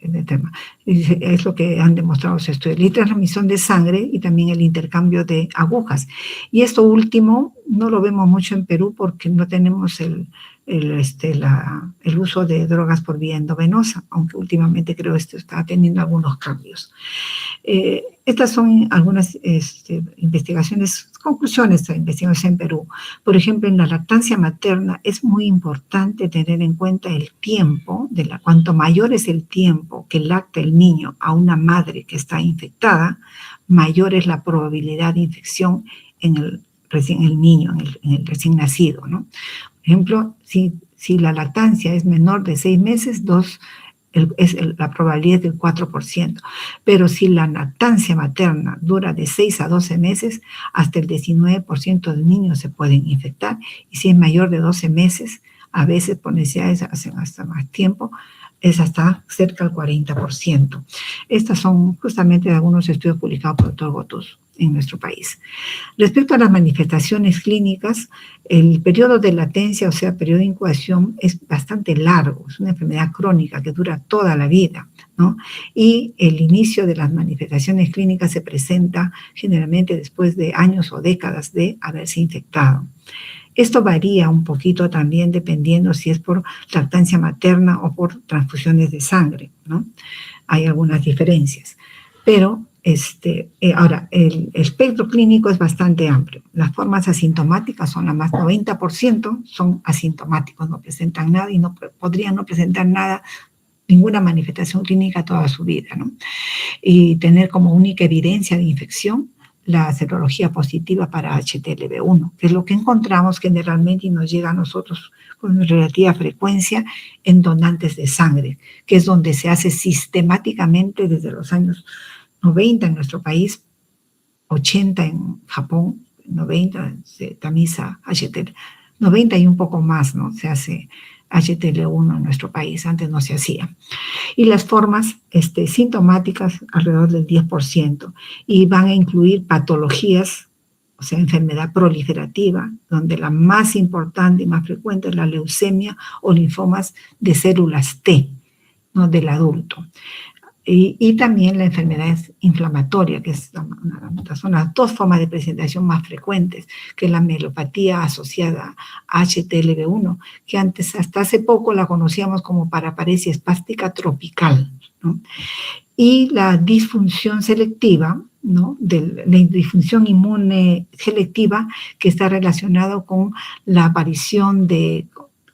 el tema. Es lo que han demostrado los estudios. La transmisión de sangre y también el intercambio de agujas. Y esto último no lo vemos mucho en Perú porque no tenemos el uso de drogas por vía endovenosa, aunque últimamente creo esto está teniendo algunos cambios. Estas son algunas investigaciones, conclusiones de investigaciones en Perú. Por ejemplo, en la lactancia materna es muy importante tener en cuenta el tiempo, cuanto mayor es el tiempo que lacta el niño a una madre que está infectada, mayor es la probabilidad de infección en el niño, en el recién nacido, ¿no? Por ejemplo, si la lactancia es menor de 6 meses, la probabilidad es del 4%. Pero si la lactancia materna dura de 6 a 12 meses, hasta el 19% de niños se pueden infectar. Y si es mayor de 12 meses, a veces por necesidades hacen hasta más tiempo, es hasta cerca del 40%. Estas son justamente algunos estudios publicados por el doctor Gotuso en nuestro país. Respecto a las manifestaciones clínicas, el periodo de latencia, o sea, periodo de incubación, es bastante largo. Es una enfermedad crónica que dura toda la vida, ¿no? Y el inicio de las manifestaciones clínicas se presenta generalmente después de años o décadas de haberse infectado. Esto varía un poquito también dependiendo si es por lactancia materna o por transfusiones de sangre, ¿no? Hay algunas diferencias. Pero ahora, el espectro clínico es bastante amplio. Las formas asintomáticas son las más, 90% son asintomáticos, no presentan nada y podrían no presentar nada, ninguna manifestación clínica toda su vida, ¿no? Y tener como única evidencia de infección la serología positiva para HTLV1, que es lo que encontramos generalmente y nos llega a nosotros con relativa frecuencia en donantes de sangre, que es donde se hace sistemáticamente desde los años 90 en nuestro país, 80 en Japón, 90 se tamiza HTL, 90 y un poco más, ¿no? Se hace HTL1 en nuestro país, antes no se hacía. Y las formas sintomáticas alrededor del 10%, y van a incluir patologías, o sea, enfermedad proliferativa, donde la más importante y más frecuente es la leucemia o linfomas de células T, ¿no? Del adulto. Y también la enfermedad inflamatoria, que son las dos formas de presentación más frecuentes, que es la mielopatía asociada a HTLV1, que antes, hasta hace poco, la conocíamos como paraparesia espástica tropical, ¿no? Y la disfunción selectiva, ¿no? La disfunción inmune selectiva, que está relacionado con la aparición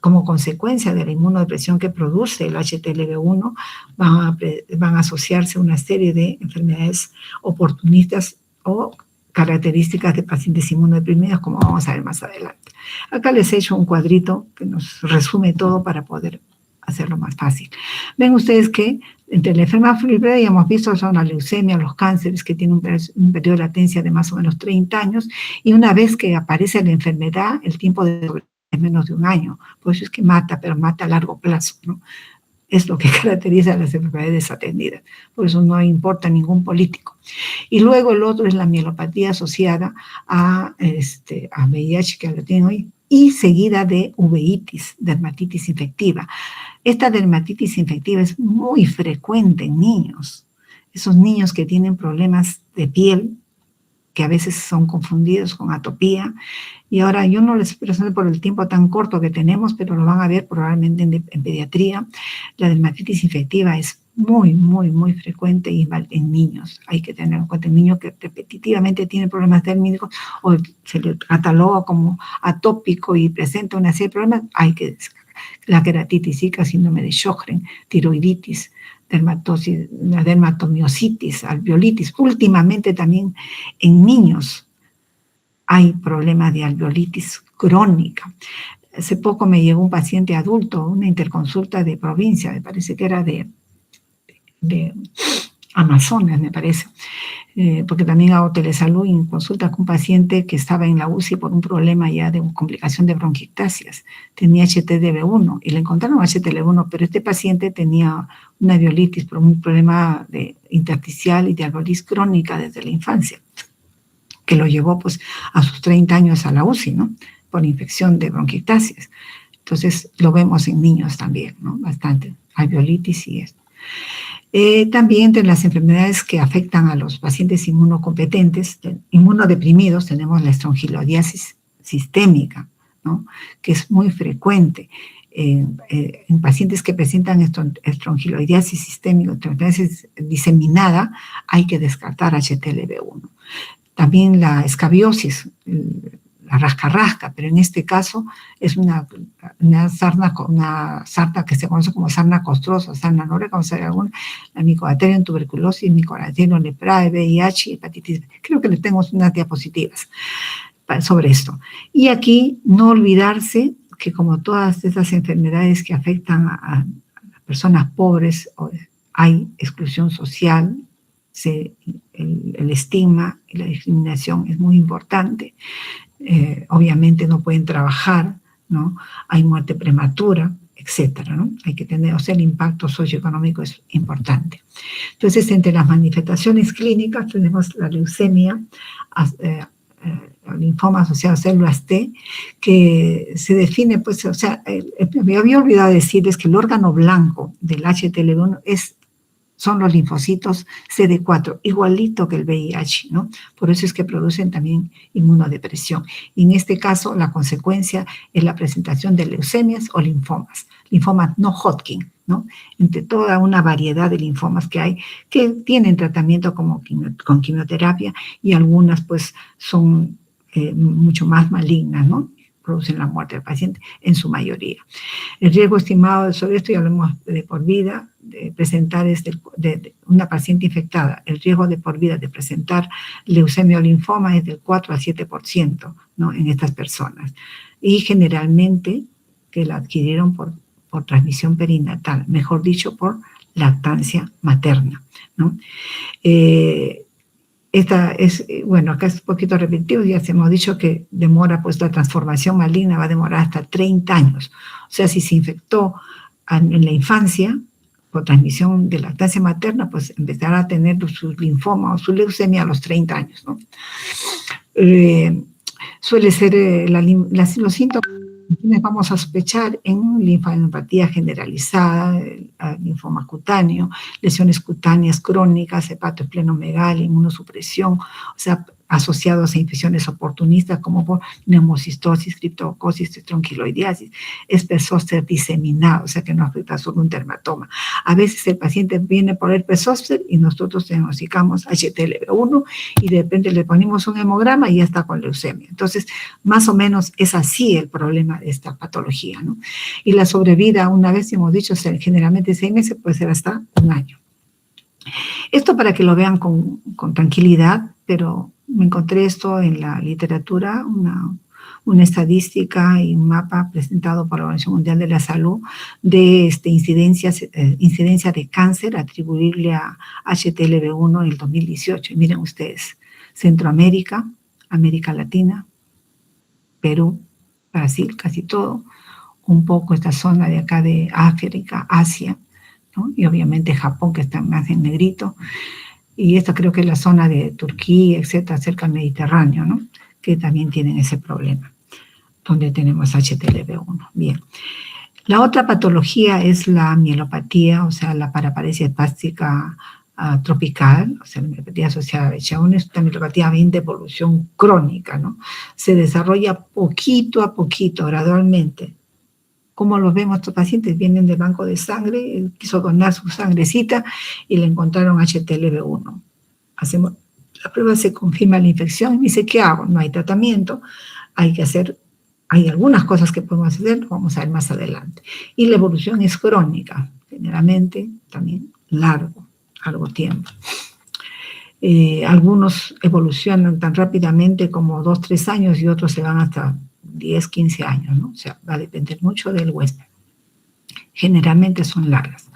como consecuencia de la inmunodepresión que produce el HTLV1, van a asociarse a una serie de enfermedades oportunistas o características de pacientes inmunodeprimidos, como vamos a ver más adelante. Acá les he hecho un cuadrito que nos resume todo para poder hacerlo más fácil. Ven ustedes que entre la enfermedad proliferativa ya hemos visto son la leucemia, los cánceres que tienen un periodo de latencia de más o menos 30 años, y una vez que aparece la enfermedad, el tiempo de es menos de un año. Por eso es que mata, pero mata a largo plazo, ¿no? Es lo que caracteriza a las enfermedades desatendidas. Por eso no importa ningún político. Y luego el otro es la mielopatía asociada a VIH, que lo tienen hoy, y seguida de uveitis, dermatitis infectiva. Esta dermatitis infectiva es muy frecuente en niños. Esos niños que tienen problemas de piel, que a veces son confundidos con atopía. Y ahora yo no les presento por el tiempo tan corto que tenemos, pero lo van a ver probablemente en pediatría. La dermatitis infectiva es muy, muy, muy frecuente en niños. Hay que tener en cuenta el niño que repetitivamente tiene problemas dérmicos o se le cataloga como atópico y presenta una serie de problemas, hay que descargar. La queratitis zika, síndrome de Sjögren, tiroiditis, la dermatomiositis, alveolitis. Últimamente también en niños hay problemas de alveolitis crónica. Hace poco me llegó un paciente adulto, una interconsulta de provincia, me parece que era de Amazonas, me parece, porque también hago telesalud y consulta con un paciente que estaba en la UCI por un problema ya de complicación de bronquiectasias. Tenía HTLV1 y le encontraron HTLV1, pero este paciente tenía una alveolitis por un problema intersticial y de alveolitis crónica desde la infancia, que lo llevó pues a sus 30 años a la UCI, ¿no? Por infección de bronquiectasias. Entonces lo vemos en niños también, ¿no? Bastante, alveolitis y esto. También entre las enfermedades que afectan a los pacientes inmunocompetentes, inmunodeprimidos, tenemos la estrongiloidiasis sistémica, ¿no? Que es muy frecuente en pacientes que presentan estrongiloidiasis sistémica, estrongiloidiasis diseminada, hay que descartar HTLV1. También la escabiosis, la rasca-rasca, pero en este caso es una sarna que se conoce como sarna costrosa, sarna no reconocer alguna, la Mycobacterium tuberculosis, Mycobacterium leprae, VIH, hepatitis B. Creo que le tengo unas diapositivas sobre esto. Y aquí no olvidarse que como todas estas enfermedades que afectan a personas pobres, hay exclusión social, el estigma y la discriminación es muy importante. Obviamente no pueden trabajar, ¿no? Hay muerte prematura, etcétera, ¿no? Hay que tener, o sea, el impacto socioeconómico es importante. Entonces, entre las manifestaciones clínicas tenemos la leucemia, el linfoma asociado a células T, que se define, pues, o sea, me había olvidado decirles que el órgano blanco del HTLV1 son los linfocitos CD4, igualito que el VIH, ¿no? Por eso es que producen también inmunodepresión. Y en este caso, la consecuencia es la presentación de leucemias o linfomas no Hodgkin, ¿no? Entre toda una variedad de linfomas que hay, que tienen tratamiento con quimioterapia, y algunas, pues, son mucho más malignas, ¿no? Producen la muerte del paciente en su mayoría. El riesgo estimado sobre esto, ya lo hemos de por vida, presentar una paciente infectada, el riesgo de por vida de presentar leucemia o linfoma es del 4 al 7%, ¿no? En estas personas. Y generalmente que la adquirieron por transmisión perinatal, mejor dicho, por lactancia materna, ¿no? Esta es, bueno, acá es un poquito repetitivo, ya hemos dicho que demora, pues la transformación maligna va a demorar hasta 30 años. O sea, si se infectó en la infancia, por transmisión de lactancia materna, pues empezará a tener su linfoma o su leucemia a los 30 años, ¿no? Suele ser los síntomas. Vamos a sospechar en linfadenopatía generalizada, linfoma cutáneo, lesiones cutáneas crónicas, hepatoesplenomegalia, inmunosupresión, o sea, asociados a infecciones oportunistas como por neumocistosis, criptococcus, tronquiloidiasis, herpes zóster diseminado, o sea que no afecta solo un dermatoma. A veces el paciente viene por herpes zóster y nosotros diagnosticamos HTLV1 y de repente le ponemos un hemograma y ya está con leucemia. Entonces, más o menos es así el problema de esta patología, ¿no? Y la sobrevida, una vez hemos dicho, generalmente 6 meses, puede ser hasta 1 año. Esto para que lo vean con tranquilidad, pero me encontré esto en la literatura, una estadística y un mapa presentado por la Organización Mundial de la Salud de incidencia de cáncer atribuible a HTLV1 en el 2018. Y miren ustedes, Centroamérica, América Latina, Perú, Brasil, casi todo, un poco esta zona de acá de África, Asia, ¿no? Y obviamente Japón, que está más en negrito, y esta creo que es la zona de Turquía, etcétera, cerca del Mediterráneo, ¿no? Que también tienen ese problema, donde tenemos HTLV1. Bien. La otra patología es la mielopatía, o sea, la paraparesia espástica tropical, o sea, la mielopatía asociada a VIH. Es una mielopatía bien de evolución crónica, ¿no? Se desarrolla poquito a poquito, gradualmente. ¿Cómo los vemos estos pacientes? Vienen del banco de sangre, él quiso donar su sangrecita y le encontraron HTLV1. Hacemos la prueba, se confirma la infección y me dice, ¿qué hago? No hay tratamiento, hay algunas cosas que podemos hacer, lo vamos a ver más adelante. Y la evolución es crónica, generalmente también largo tiempo. Algunos evolucionan tan rápidamente como 2, 3 años y otros se van hasta 10, 15 años, ¿no? O sea, va a depender mucho del huésped. Generalmente son largas.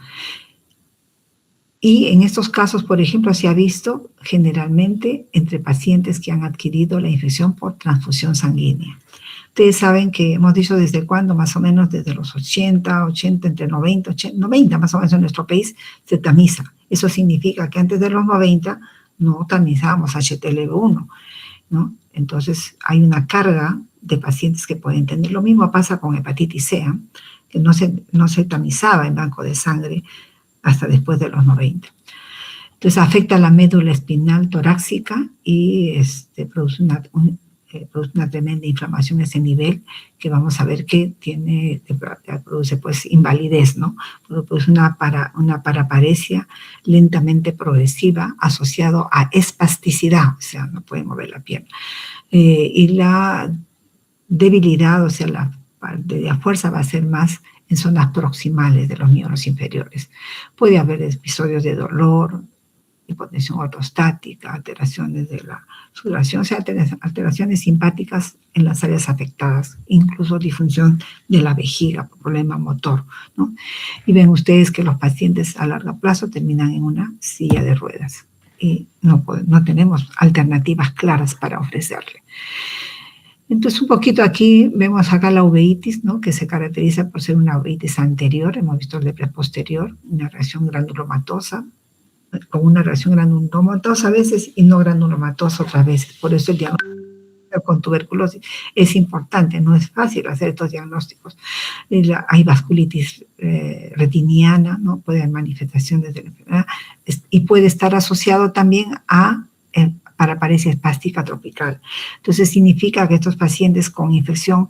Y en estos casos, por ejemplo, se ha visto generalmente entre pacientes que han adquirido la infección por transfusión sanguínea. Ustedes saben que hemos dicho desde cuándo, más o menos desde los 80, entre 90 más o menos en nuestro país, se tamiza. Eso significa que antes de los 90 no tamizábamos HTLV1, ¿no? Entonces hay una carga de pacientes que pueden tener. Lo mismo pasa con hepatitis C, que no se tamizaba en banco de sangre hasta después de los 90. Entonces afecta la médula espinal torácica y produce una tremenda inflamación a ese nivel que vamos a ver que produce pues invalidez, ¿no? Produce una paraparesia lentamente progresiva asociado a espasticidad, o sea, no puede mover la pierna. Y la debilidad, o sea, la fuerza va a ser más en zonas proximales de los miembros inferiores. Puede haber episodios de dolor, hipotensión ortostática, alteraciones de la sudoración, o sea, alteraciones simpáticas en las áreas afectadas, incluso disfunción de la vejiga, problema motor, ¿no? Y ven ustedes que los pacientes a largo plazo terminan en una silla de ruedas y no tenemos alternativas claras para ofrecerle. Entonces, un poquito aquí, vemos acá la uveitis, ¿no? Que se caracteriza por ser una uveitis anterior, hemos visto el de posterior, una reacción granulomatosa, con una reacción granulomatosa a veces y no granulomatosa otras veces. Por eso el diagnóstico con tuberculosis es importante, no es fácil hacer estos diagnósticos. Hay vasculitis retiniana, ¿no? Puede haber manifestaciones de la enfermedad y puede estar asociado también a paraparesia espástica tropical. Entonces significa que estos pacientes con infección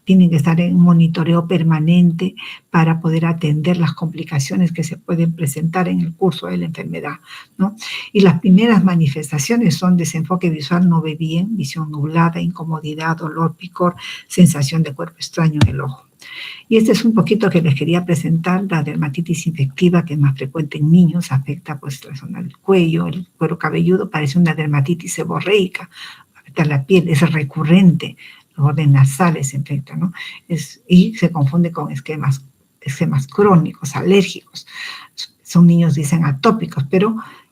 tienen que estar en monitoreo permanente para poder atender las complicaciones que se pueden presentar en el curso de la enfermedad, ¿no? Y las primeras manifestaciones son desenfoque visual, no ve bien, visión nublada, incomodidad, dolor, picor, sensación de cuerpo extraño en el ojo. Y este es un poquito que les quería presentar, la dermatitis infectiva, que es más frecuente en niños, afecta pues la zona del cuello, el cuero cabelludo, parece una dermatitis seborreica, afecta la piel, es recurrente, los bordes nasales se infectan, ¿no? Y se confunde con esquemas crónicos, alérgicos. Son niños, dicen, atópicos,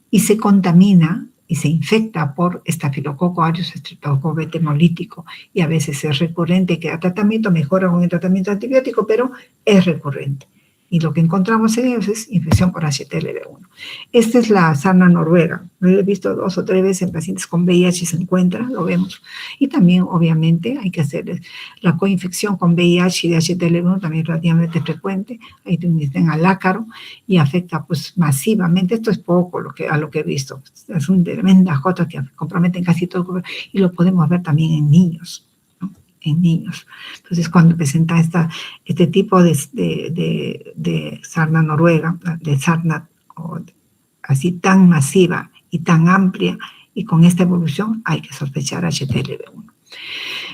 y se contamina y se infecta por Staphylococcus aureus streptococcus beta hemolítico, y a veces es recurrente, que da tratamiento, mejora con el tratamiento antibiótico, pero es recurrente. Y lo que encontramos en ellos es infección por HTLV1. Esta es la sarna noruega. Lo he visto 2 o 3 veces en pacientes con VIH, se encuentra, lo vemos. Y también, obviamente, hay que hacer la coinfección con VIH y de HTLV1, también relativamente frecuente. Ahí tienen al ácaro y afecta pues masivamente. Esto es poco a lo que he visto. Es una tremenda jota que comprometen casi todo, y lo podemos ver también en niños. En niños. Entonces, cuando presenta este tipo de sarna noruega, de sarna así tan masiva y tan amplia, y con esta evolución hay que sospechar HTLV1.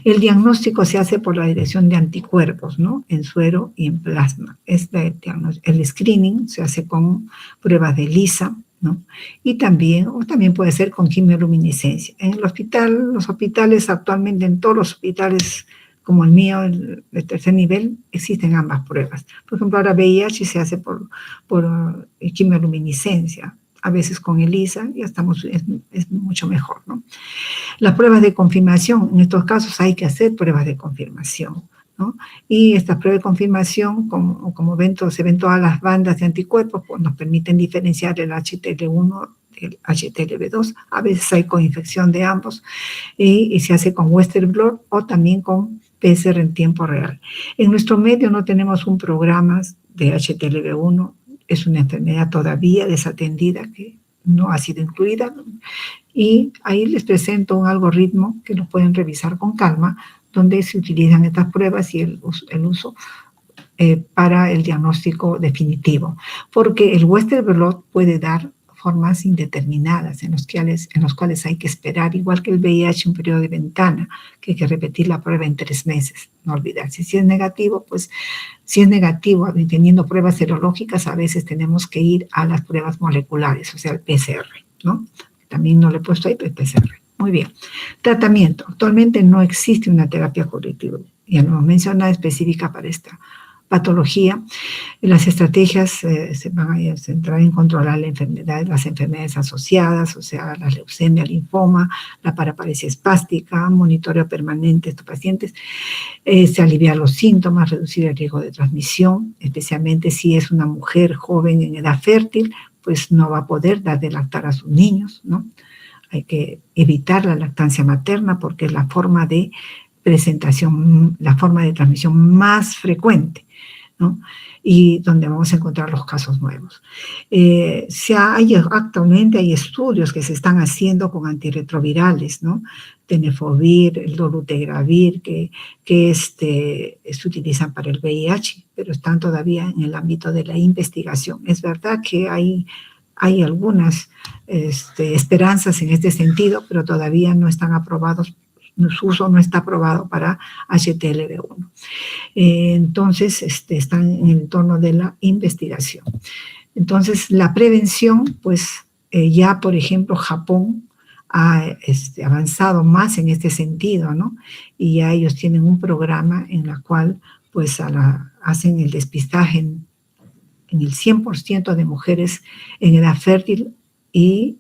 El diagnóstico se hace por la detección de anticuerpos, ¿no? En suero y en plasma. El screening se hace con pruebas de ELISA, ¿no? Y también puede ser con quimioluminiscencia. En el hospital, los hospitales actualmente, en todos los hospitales como el mío, de tercer nivel, existen ambas pruebas. Por ejemplo, ahora VIH se hace por quimioluminiscencia, a veces con ELISA, ya es mucho mejor, ¿no? Las pruebas de confirmación, en estos casos hay que hacer pruebas de confirmación, ¿no? Y estas pruebas de confirmación, como se ven todas las bandas de anticuerpos, pues nos permiten diferenciar el HTLV1 del HTLV2. A veces hay coinfección de ambos, y se hace con Western blot o también con PCR en tiempo real. En nuestro medio no tenemos un programa de HTLV1, es una enfermedad todavía desatendida que no ha sido incluida, y ahí les presento un algoritmo que lo pueden revisar con calma, donde se utilizan estas pruebas y el uso para el diagnóstico definitivo, porque el Western blot puede dar formas indeterminadas en los cuales hay que esperar, igual que el VIH, un periodo de ventana, que hay que repetir la prueba en 3 meses, no olvidarse. Si es negativo, teniendo pruebas serológicas, a veces tenemos que ir a las pruebas moleculares, o sea, el PCR, ¿no? También no le he puesto ahí, pero PCR. Muy bien. Tratamiento. Actualmente no existe una terapia curativa, ya no menciona específica para esta patología. Las estrategias se van a centrar en controlar las enfermedades asociadas, o sea, la leucemia, el linfoma, la paraparesia espástica, monitoreo permanente de estos pacientes, se alivian los síntomas, reducir el riesgo de transmisión, especialmente si es una mujer joven en edad fértil, pues no va a poder dar de lactar a sus niños, ¿no? Hay que evitar la lactancia materna porque es la forma de transmisión más frecuente, ¿no? Y donde vamos a encontrar los casos nuevos. Actualmente hay estudios que se están haciendo con antirretrovirales, ¿no? Tenofovir, el dolutegravir, que se utilizan para el VIH, pero están todavía en el ámbito de la investigación. Es verdad que hay algunas esperanzas en este sentido, pero todavía no están aprobados. Su uso no está aprobado para HTLV1. Entonces, están en el entorno de la investigación. Entonces, la prevención, pues ya, por ejemplo, Japón ha avanzado más en este sentido, ¿no? Y ya ellos tienen un programa en el cual, pues, hacen el despistaje en el 100% de mujeres en edad fértil, y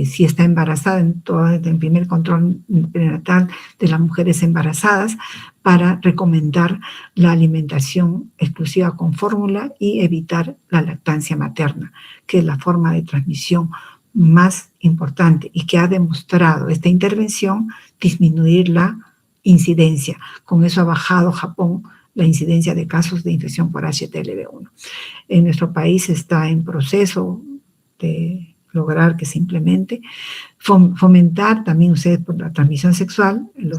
si está embarazada, en primer control prenatal de las mujeres embarazadas, para recomendar la alimentación exclusiva con fórmula y evitar la lactancia materna, que es la forma de transmisión más importante y que ha demostrado esta intervención disminuir la incidencia. Con eso ha bajado Japón la incidencia de casos de infección por HTLV1. En nuestro país está en proceso de lograr que se implemente, fomentar también ustedes por la transmisión sexual, el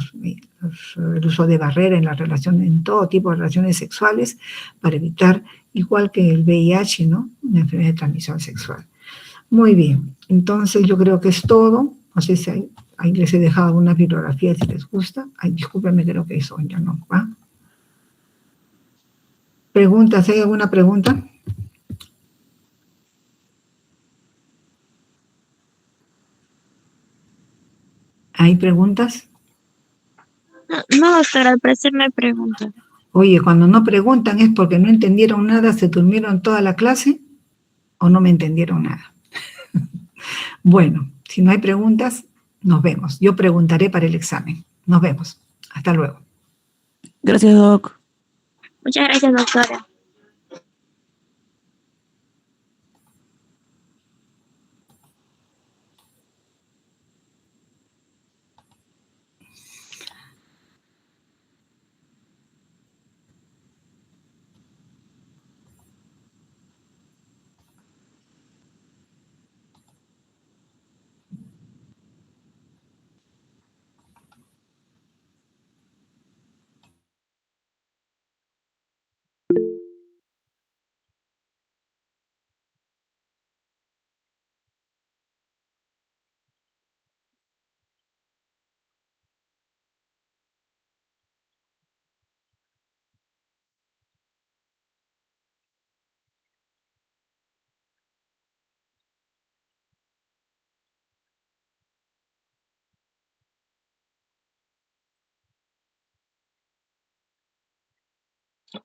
uso de barrera en todo tipo de relaciones sexuales, para evitar, igual que el VIH, ¿no?, una enfermedad de transmisión sexual. Muy bien, entonces yo creo que es todo. No sé si ahí les he dejado una bibliografía si les gusta. Ay, discúlpenme, creo que eso ya no va. Preguntas, ¿hay alguna pregunta? ¿Hay preguntas? No, doctora, al parecer no hay pregunta. Oye, cuando no preguntan es porque no entendieron nada, se durmieron toda la clase o no me entendieron nada. Bueno, si no hay preguntas, nos vemos. Yo preguntaré para el examen. Nos vemos. Hasta luego. Gracias, Doc. Muchas gracias, doctora.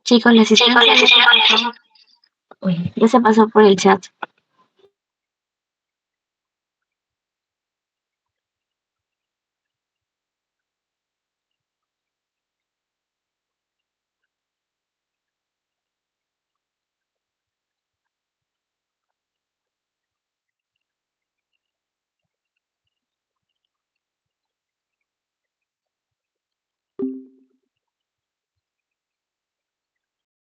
Chicos, les hicimos... Uy, ya se pasó por el chat.